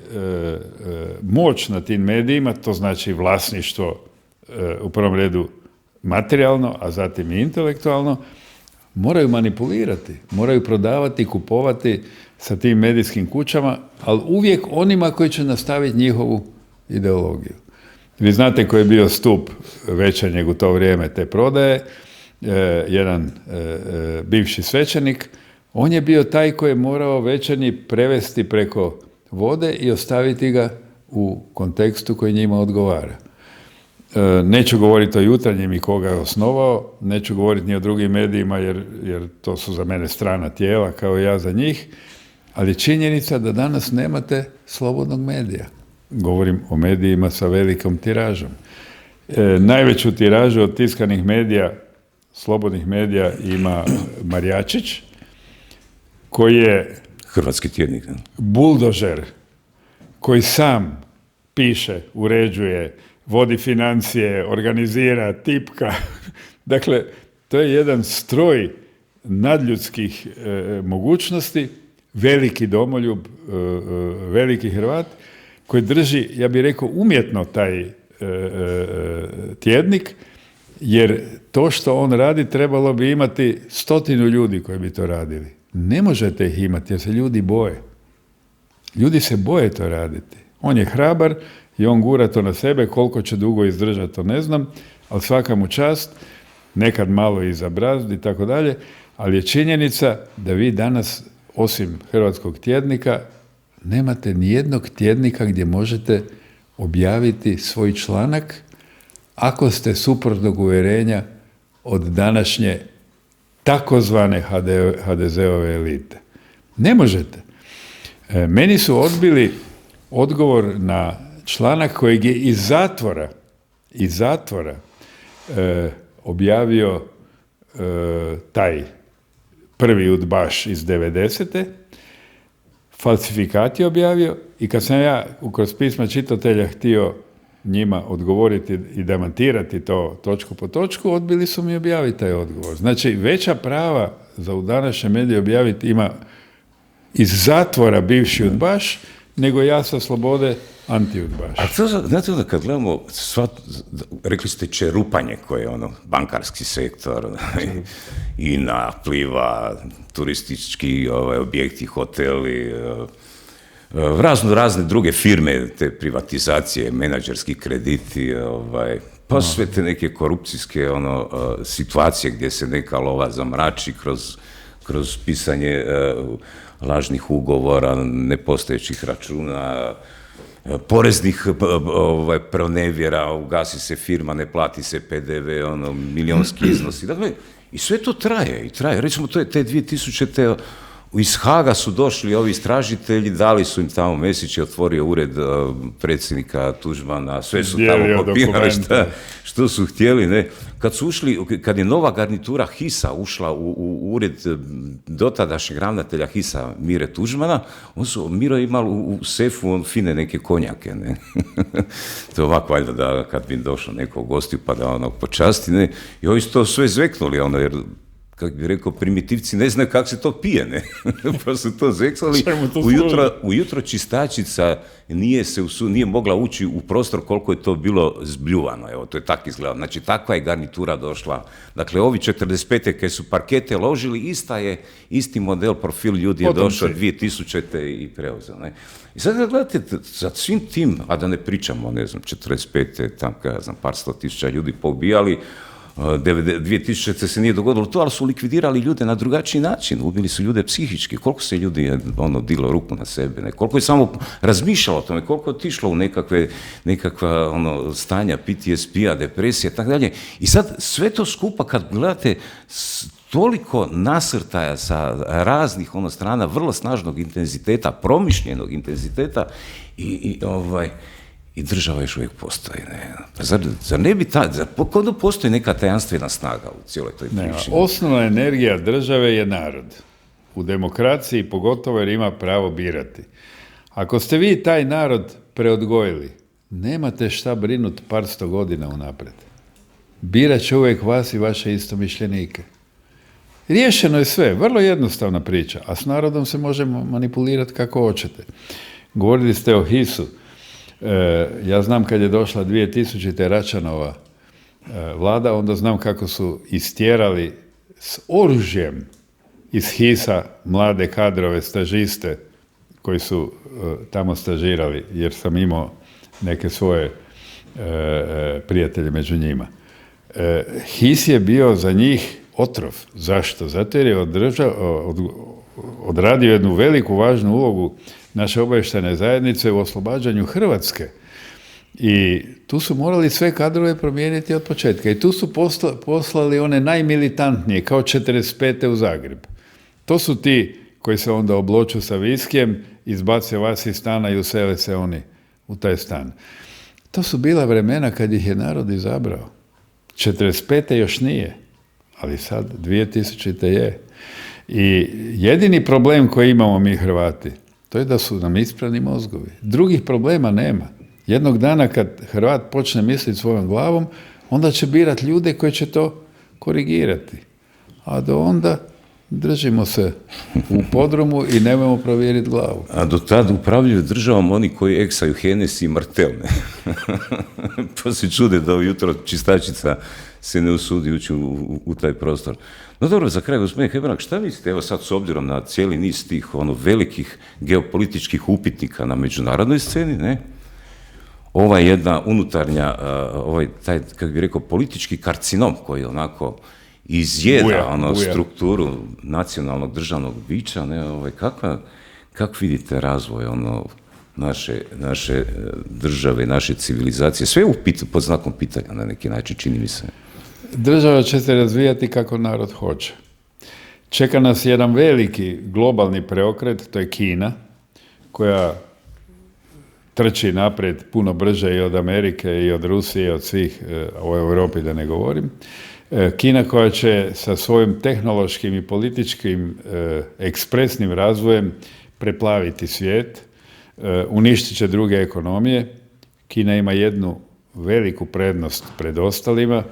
moć na tim medijima, to znači vlasništvo u prvom redu materijalno, a zatim i intelektualno, moraju manipulirati, moraju prodavati i kupovati sa tim medijskim kućama, ali uvijek onima koji će nastaviti njihovu ideologiju. Vi znate koji je bio stup Večernjeg u to vrijeme te prodaje, jedan bivši svećenik. On je bio taj koji je morao Večernji prevesti preko vode i ostaviti ga u kontekstu koji njima odgovara. Neću govoriti o Jutarnjem i koga je osnovao, neću govoriti ni o drugim medijima jer to su za mene strana tijela kao i ja za njih, ali je činjenica da danas nemate slobodnog medija. Govorim o medijima sa velikom tiražom. Najveću tiražu od tiskanih medija, slobodnih medija ima Marjačić, koji je Hrvatski tjednik. Ne? buldožer, koji sam piše, uređuje, vodi financije, organizira, tipka. Dakle, to je jedan stroj nadljudskih mogućnosti, veliki domoljub, veliki Hrvat, koji drži, ja bih rekao, umjetno taj tjednik, jer to što on radi trebalo bi imati 100 ljudi koji bi to radili. Ne možete ih imati jer se ljudi boje. Ljudi se boje to raditi. On je hrabar i on gura to na sebe, koliko će dugo izdržati, to ne znam, ali svaka mu čast, nekad malo i za brazd i tako dalje, ali je činjenica da vi danas, osim hrvatskog tjednika, nemate nijednog tjednika gdje možete objaviti svoj članak ako ste suprotnog uvjerenja od današnje takozvane HDZ-ove elite. Ne možete. Meni su odbili odgovor na članak kojeg je iz zatvora objavio taj prvi udbaš iz 90. Falsifikat je objavio i kad sam ja kroz pisma čitatelja htio njima odgovoriti i demantirati to točku po točku, odbili su mi objaviti taj odgovor. Znači, veća prava za u današnjem mediju objaviti ima iz zatvora bivši udbaš, nego ja sa slobode anti-udbaš. A to, znate onda kad gledamo, rekli ste čerupanje koje je bankarski sektor, INA, Pliva, turistički objekti, hoteli, razne druge firme, te privatizacije, menadžerski krediti, pa sve te neke korupcijske situacije gdje se neka lova zamrači kroz pisanje lažnih ugovora, nepostojećih računa, poreznih pronevjera, ugasi se firma, ne plati se PDV, milionski iznosi. Dakle, i sve to traje i traje. Recimo, to je te 2000. Iz Haga su došli ovi istražitelji, dali su im tamo, Mesić je otvorio ured predsjednika Tuđmana, sve su tamo kopirali što su htjeli, ne. Kad je nova garnitura HIS-a ušla u ured dotadašnjeg ravnatelja HIS-a Mire Tuđmana, Miro je imao u sefu fine neke konjake, ne. To je ovako, valjda, da kad bi došao neko gostiju pa da počasti, ne. I ovi su to sve zveknuli, jer kako bi rekao, primitivci ne znaju kako se to pije, ne? Pa su to zeksali. Ujutro čistačica nije mogla ući u prostor koliko je to bilo zbljuvano. Evo, to je tako izgledalo. Znači, takva je garnitura došla. Dakle, ovi 45. kad su parkete ložili, isti model, profil ljudi je došao 2000. i preuzeo, ne? I sad da gledate, za svim tim, a da ne pričamo, ne znam, 45. tam, kada znam, par 100.000 ljudi poubijali, 2000. se nije dogodilo to, ali su likvidirali ljude na drugačiji način, ubili su ljude psihički, koliko se ljudi je diglo ruku na sebe, ne? Koliko je samo razmišljalo o tome, koliko je otišlo u nekakva stanja PTSP-a, depresija, tako dalje. I sad sve to skupa kad gledate toliko nasrtaja sa raznih strana, vrlo snažnog intenziteta, promišljenog intenziteta i država još uvijek postoji. Ne? Zar ne bi kod postoji neka tajanstvena snaga u cijeloj toj priči? Osnovna energija države je narod. U demokraciji pogotovo jer ima pravo birati. Ako ste vi taj narod preodgojili, nemate šta brinuti par 100 godina unaprijed. Birat će uvijek vas i vaše istomišljenike. Riješeno je sve, vrlo jednostavna priča, a s narodom se može manipulirati kako hoćete. Govorili ste o HIS-u. Ja znam kad je došla 2000. Račanova vlada, onda znam kako su istjerali s oružjem iz HIS-a mlade kadrove, stažiste koji su tamo stažirali, jer sam imao neke svoje prijatelje među njima. HIS je bio za njih otrov. Zašto? Zato jer je odradio jednu veliku, važnu ulogu naše obavještajne zajednice u oslobađanju Hrvatske. I tu su morali sve kadrove promijeniti od početka. I tu su poslali one najmilitantnije, kao 45. u Zagreb. To su ti koji se onda obloču sa viskijem, izbace vas iz stana i usele se oni u taj stan. To su bila vremena kad ih je narod izabrao. 45. još nije, ali sad 2000. je. I jedini problem koji imamo mi Hrvati, to je da su nam isprani mozgovi. Drugih problema nema. Jednog dana kad Hrvat počne misliti svojom glavom, onda će birati ljude koji će to korigirati. A do onda držimo se u podrumu i nemojmo provjeriti glavu. A do tad upravljaju državom oni koji eksaju Hennessy i Martel, ne? Pa se čude da ujutro čistačica se ne usudi ući u taj prostor. No dobro, za kraj, gospodine Hebrang, šta mislite, evo sad s obzirom na cijeli niz tih velikih geopolitičkih upitnika na međunarodnoj sceni, ne? Ova jedna unutarnja, taj, kako bih rekao, politički karcinom koji onako izjeda strukturu nacionalnog državnog bića, ne, kako vidite razvoj naše države, naše civilizacije, sve pod znakom pitanja na neki način, čini mi se. Država će se razvijati kako narod hoće. Čeka nas jedan veliki globalni preokret, to je Kina, koja trči naprijed puno brže i od Amerike i od Rusije i od svih, o Europi da ne govorim. Kina koja će sa svojim tehnološkim i političkim ekspresnim razvojem preplaviti svijet, uništit će druge ekonomije. Kina ima jednu veliku prednost pred ostalima,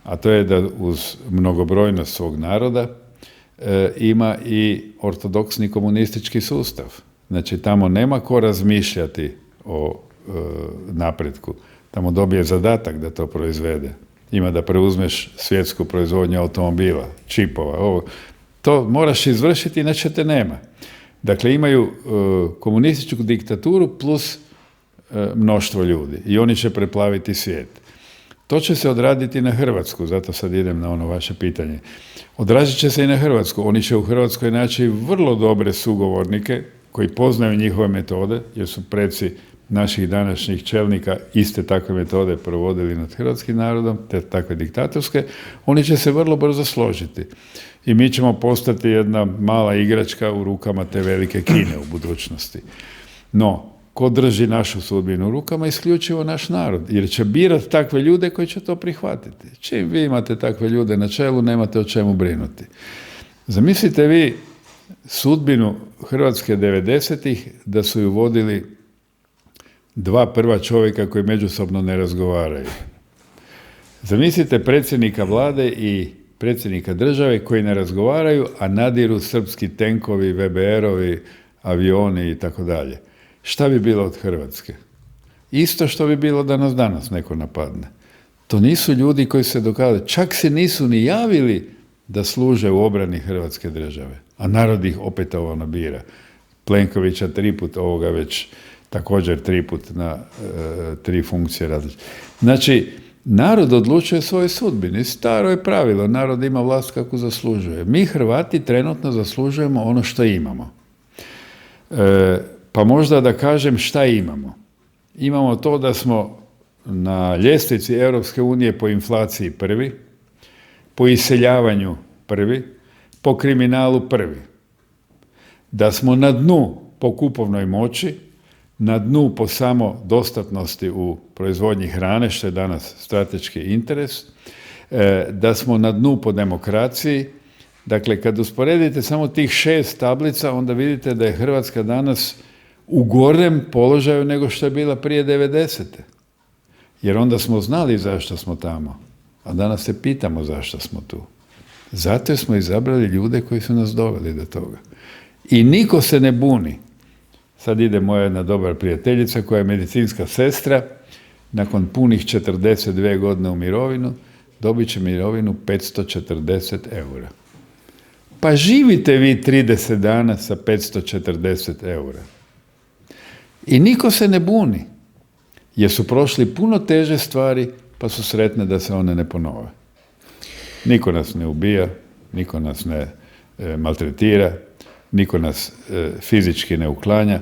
a to je da uz mnogobrojnost svog naroda ima i ortodoksni komunistički sustav. Znači, tamo nema ko razmišljati o napretku. Tamo dobije zadatak da to proizvede. Ima da preuzmeš svjetsku proizvodnju automobila, čipova, ovo. To moraš izvršiti, inače te nema. Dakle, imaju komunističku diktaturu plus mnoštvo ljudi i oni će preplaviti svijet. To će se odraditi na Hrvatsku, zato sad idem na ono vaše pitanje. Odrazit će se i na Hrvatsku. Oni će u Hrvatskoj naći vrlo dobre sugovornike koji poznaju njihove metode, jer su preci naših današnjih čelnika iste takve metode provodili nad hrvatskim narodom, te takve diktatorske. Oni će se vrlo brzo složiti. I mi ćemo postati jedna mala igračka u rukama te velike Kine u budućnosti. No, ko drži našu sudbinu u rukama? Isključivo naš narod, jer će birati takve ljude koji će to prihvatiti. Čim vi imate takve ljude na čelu, nemate o čemu brinuti. Zamislite vi sudbinu Hrvatske 90-ih da su ju vodili dva prva čovjeka koji međusobno ne razgovaraju. Zamislite predsjednika vlade i predsjednika države koji ne razgovaraju, a nadiru srpski tenkovi, VBR-ovi, avioni i tako dalje. Šta bi bilo od Hrvatske? Isto što bi bilo da nas danas neko napadne. To nisu ljudi koji se dokazali, čak se nisu ni javili da služe u obrani Hrvatske države, a narod ih opetovano bira. Plenkovića 3 put, ovoga već također 3 put na 3 funkcije različite. Znači, narod odlučuje svoje sudbine. Staro je pravilo, narod ima vlast kako zaslužuje. Mi Hrvati trenutno zaslužujemo ono što imamo. Pa možda da kažem šta imamo. Imamo to da smo na ljestvici Europske unije po inflaciji prvi, po iseljavanju prvi, po kriminalu prvi. Da smo na dnu po kupovnoj moći, na dnu po samodostatnosti u proizvodnji hrane, što je danas strateški interes, da smo na dnu po demokraciji. Dakle, kad usporedite samo tih 6 tablica, onda vidite da je Hrvatska danas u gorem položaju nego što je bila prije 90. Jer onda smo znali zašto smo tamo, a danas se pitamo zašto smo tu. Zato smo izabrali ljude koji su nas doveli do toga. I niko se ne buni. Sad ide moja jedna dobra prijateljica koja je medicinska sestra, nakon punih 42 godine u mirovinu, dobit će mirovinu 540 eura. Pa živite vi 30 dana sa 540 eura. I niko se ne buni, jer su prošli puno teže stvari, pa su sretne da se one ne ponove. Niko nas ne ubija, niko nas ne maltretira, niko nas fizički ne uklanja,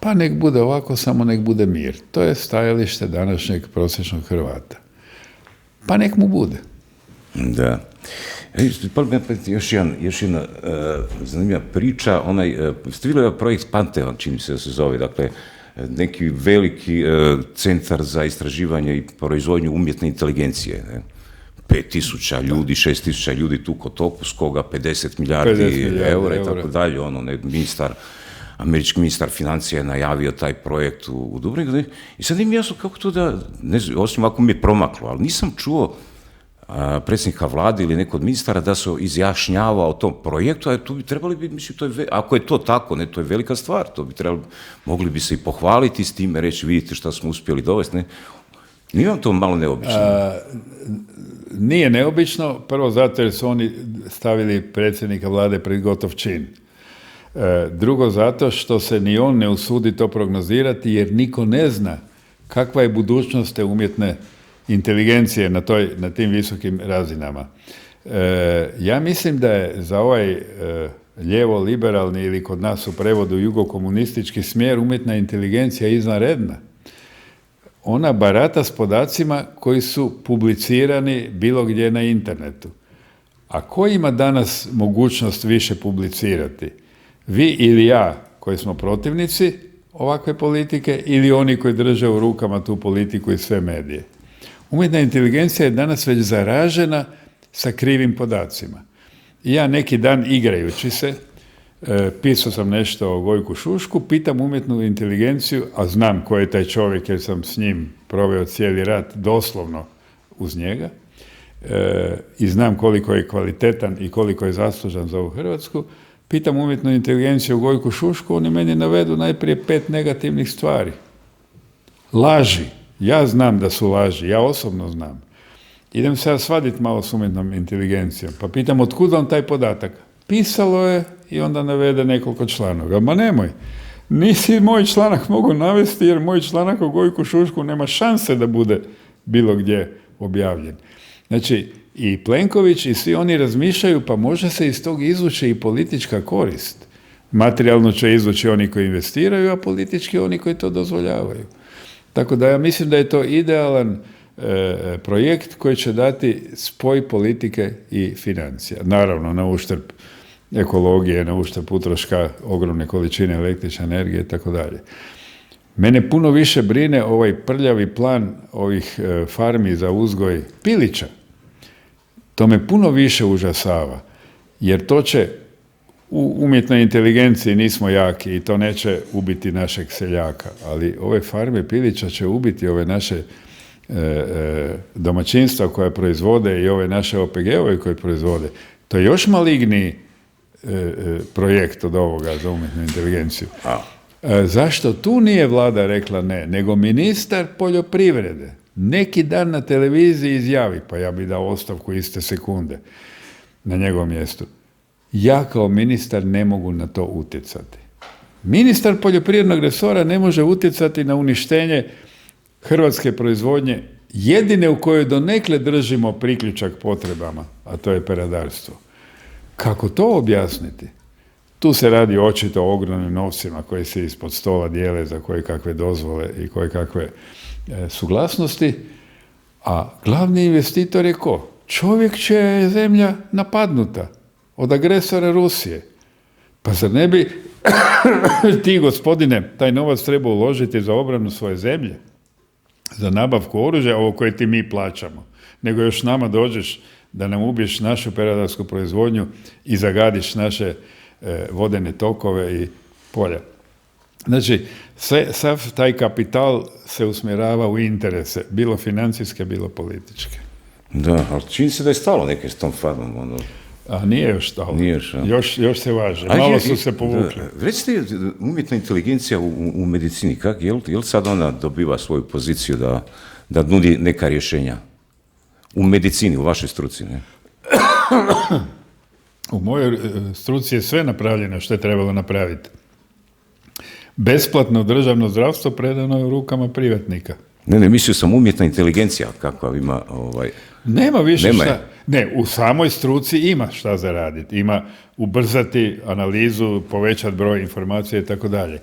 pa nek bude ovako, samo nek bude mir. To je stajalište današnjeg prosječnog Hrvata. Pa nek mu bude. Da. Još jedna zanimljiva priča, ste vidjeli projekt Panteon, čini se da se zove, dakle, neki veliki centar za istraživanje i proizvodnju umjetne inteligencije. Ne? 5.000 ljudi, 6.000 ljudi tu kod Topus, koga 50 milijardi eura i tako dalje, američki ministar financija je najavio taj projekt u Dubrovniku i sad im jasno kako to da, osim ako mi je promaklo, ali nisam čuo predsjednika vlade ili nekog od ministara da se izjašnjava o tom projektu, a tu bi trebali biti, mislim, ako je to tako, ne, to je velika stvar, to bi trebali, mogli bi se i pohvaliti s time, reći, vidite šta smo uspjeli dovesti, ne? Nije vam to malo neobično? Nije neobično, prvo zato jer su oni stavili predsjednika vlade pred gotov čin. Drugo zato što se ni on ne usudi to prognozirati jer niko ne zna kakva je budućnost te umjetne inteligencije na tim visokim razinama. Ja mislim da je za ovaj lijevo-liberalni ili kod nas u prevodu jugokomunistički smjer umjetna inteligencija izvanredna. Ona barata s podacima koji su publicirani bilo gdje na internetu. A ko ima danas mogućnost više publicirati? Vi ili ja koji smo protivnici ovakve politike ili oni koji drže u rukama tu politiku i sve medije? Umjetna inteligencija je danas već zaražena sa krivim podacima. I ja neki dan igrajući se, pisao sam nešto o Gojku Šušku, pitam umjetnu inteligenciju, a znam ko je taj čovjek jer sam s njim proveo cijeli rat doslovno uz njega, i znam koliko je kvalitetan i koliko je zaslužan za ovu Hrvatsku, pitam umjetnu inteligenciju o Gojku Šušku, oni meni navedu najprije 5 negativnih stvari. Laži. Ja znam da su laži, ja osobno znam. Idem se ja svaditi malo s umjetnom inteligencijom, pa pitam otkud vam taj podatak. Pisalo je i onda navede nekoliko članaka. Ma nemoj, nisi moj članak mogu navesti jer moj članak o Gojku Šušku nema šanse da bude bilo gdje objavljen. Znači, i Plenković i svi oni razmišljaju, pa može se iz tog izvući i politička korist. Materijalno će izvući oni koji investiraju, a politički oni koji to dozvoljavaju. Tako da ja mislim da je to idealan projekt koji će dati spoj politike i financija. Naravno, na uštrb ekologije, na uštrb utroška ogromne količine električne energije i tako dalje. Mene puno više brine ovaj prljavi plan ovih farmi za uzgoj pilića. To me puno više užasava, jer to će u umjetnoj inteligenciji nismo jaki i to neće ubiti našeg seljaka, ali ove farme pilića će ubiti ove naše domaćinstva koja proizvode i ove naše OPG-ove koje proizvode. To je još maligniji projekt od ovoga za umjetnu inteligenciju. Zašto tu nije vlada rekla ne, nego ministar poljoprivrede neki dan na televiziji izjavi, pa ja bi dao ostavku iste sekunde na njegovom mjestu. Ja kao ministar ne mogu na to utjecati. Ministar poljoprivrednog resora ne može utjecati na uništenje hrvatske proizvodnje, jedine u kojoj donekle držimo priključak potrebama, a to je peradarstvo. Kako to objasniti? Tu se radi očito o ogromnim novcima koji se ispod stola dijele za koje kakve dozvole i koje kakve suglasnosti, a glavni investitor je ko? Čovjek čija je zemlja napadnuta od agresora Rusije. Pa zar ne bi ti, gospodine, taj novac treba uložiti za obranu svoje zemlje? Za nabavku oružja, ovo koje ti mi plaćamo. Nego još nama dođeš da nam ubiješ našu peradarsku proizvodnju i zagadiš naše vodene tokove i polja. Znači, sav taj kapital se usmjerava u interese, bilo financijske, bilo političke. Da, ali čini se da je stalo neke s tom farmom. A nije još stalo. Još se važe. Malo su se povukli. Recite, umjetna inteligencija u medicini, je li sad ona dobiva svoju poziciju da nudi neka rješenja? U medicini, u vašoj struci, ne? U mojoj struci je sve napravljeno što je trebalo napraviti. Besplatno državno zdravstvo predano je u rukama privatnika. Ne, mislio sam umjetna inteligencija, kakva ima... Nema više šta. Ne, u samoj struci ima šta za raditi. Ima ubrzati analizu, povećati broj informacija i tako dalje.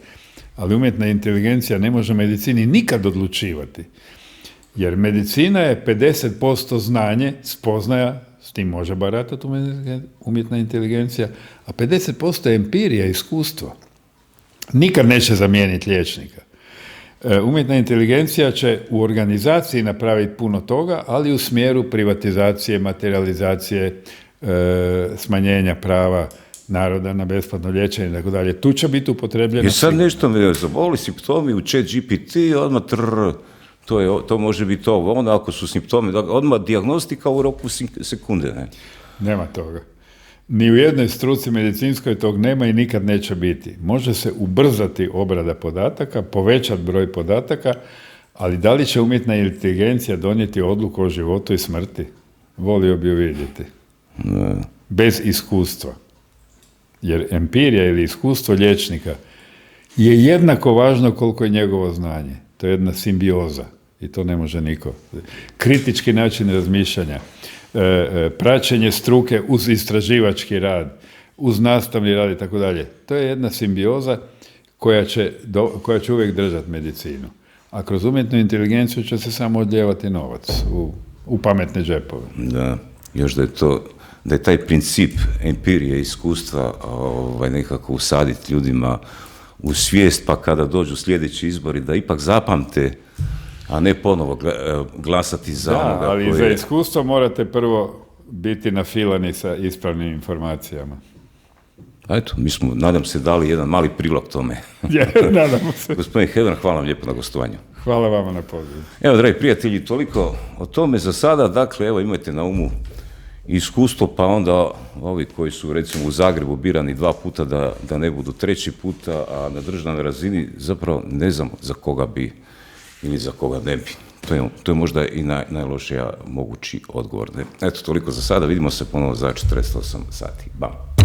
Ali umjetna inteligencija ne može medicini nikad odlučivati. Jer medicina je 50% znanje, spoznaja, s tim može baratati umjetna inteligencija, a 50% je empirija, iskustvo. Nikad neće zamijeniti liječnika. Umjetna inteligencija će u organizaciji napraviti puno toga, ali u smjeru privatizacije, materializacije, smanjenja prava naroda na besplatno liječenje i tako dalje. Tu će biti upotrebljeno. I sad nešto me zaboli simptomi u chat GPT, odmah to može biti ovo. Onda ako su simptomi, odmah dijagnostika u roku sekunde. Ne? Nema toga. Ni u jednoj struci medicinskoj tog nema i nikad neće biti. Može se ubrzati obrada podataka, povećati broj podataka, ali da li će umjetna inteligencija donijeti odluku o životu i smrti? Volio bi ju vidjeti. Ne. Bez iskustva. Jer empirija ili iskustvo liječnika je jednako važno koliko je njegovo znanje. To je jedna simbioza i to ne može niko. Kritički način razmišljanja, praćenje struke uz istraživački rad, uz nastavni rad i tako dalje. To je jedna simbioza koja će uvijek držati medicinu. A kroz umjetnu inteligenciju će se samo odljevati novac u pametne džepove. Da, još da je taj princip empirije, iskustva nekako usaditi ljudima u svijest, pa kada dođu sljedeći izbori da ipak zapamte, a ne ponovo glasati za onoga ali koji za je... iskustvo morate prvo biti nafilani sa ispravnim informacijama. A eto, mi smo, nadam se, dali jedan mali prilog tome. Nadamo se. Gospodin Hebrang, hvala vam lijepo na gostovanju. Hvala vama na pozivu. Evo, dragi prijatelji, toliko o tome za sada. Dakle, evo, imajte na umu iskustvo, pa onda ovi koji su, recimo, u Zagrebu birani 2 puta da ne budu 3. puta, a na državnoj razini zapravo ne znam za koga bi ili za koga ne bi. To je možda i najlošija mogući odgovor. Ne? Eto, toliko za sada. Vidimo se ponovo za 48 sati. Bam!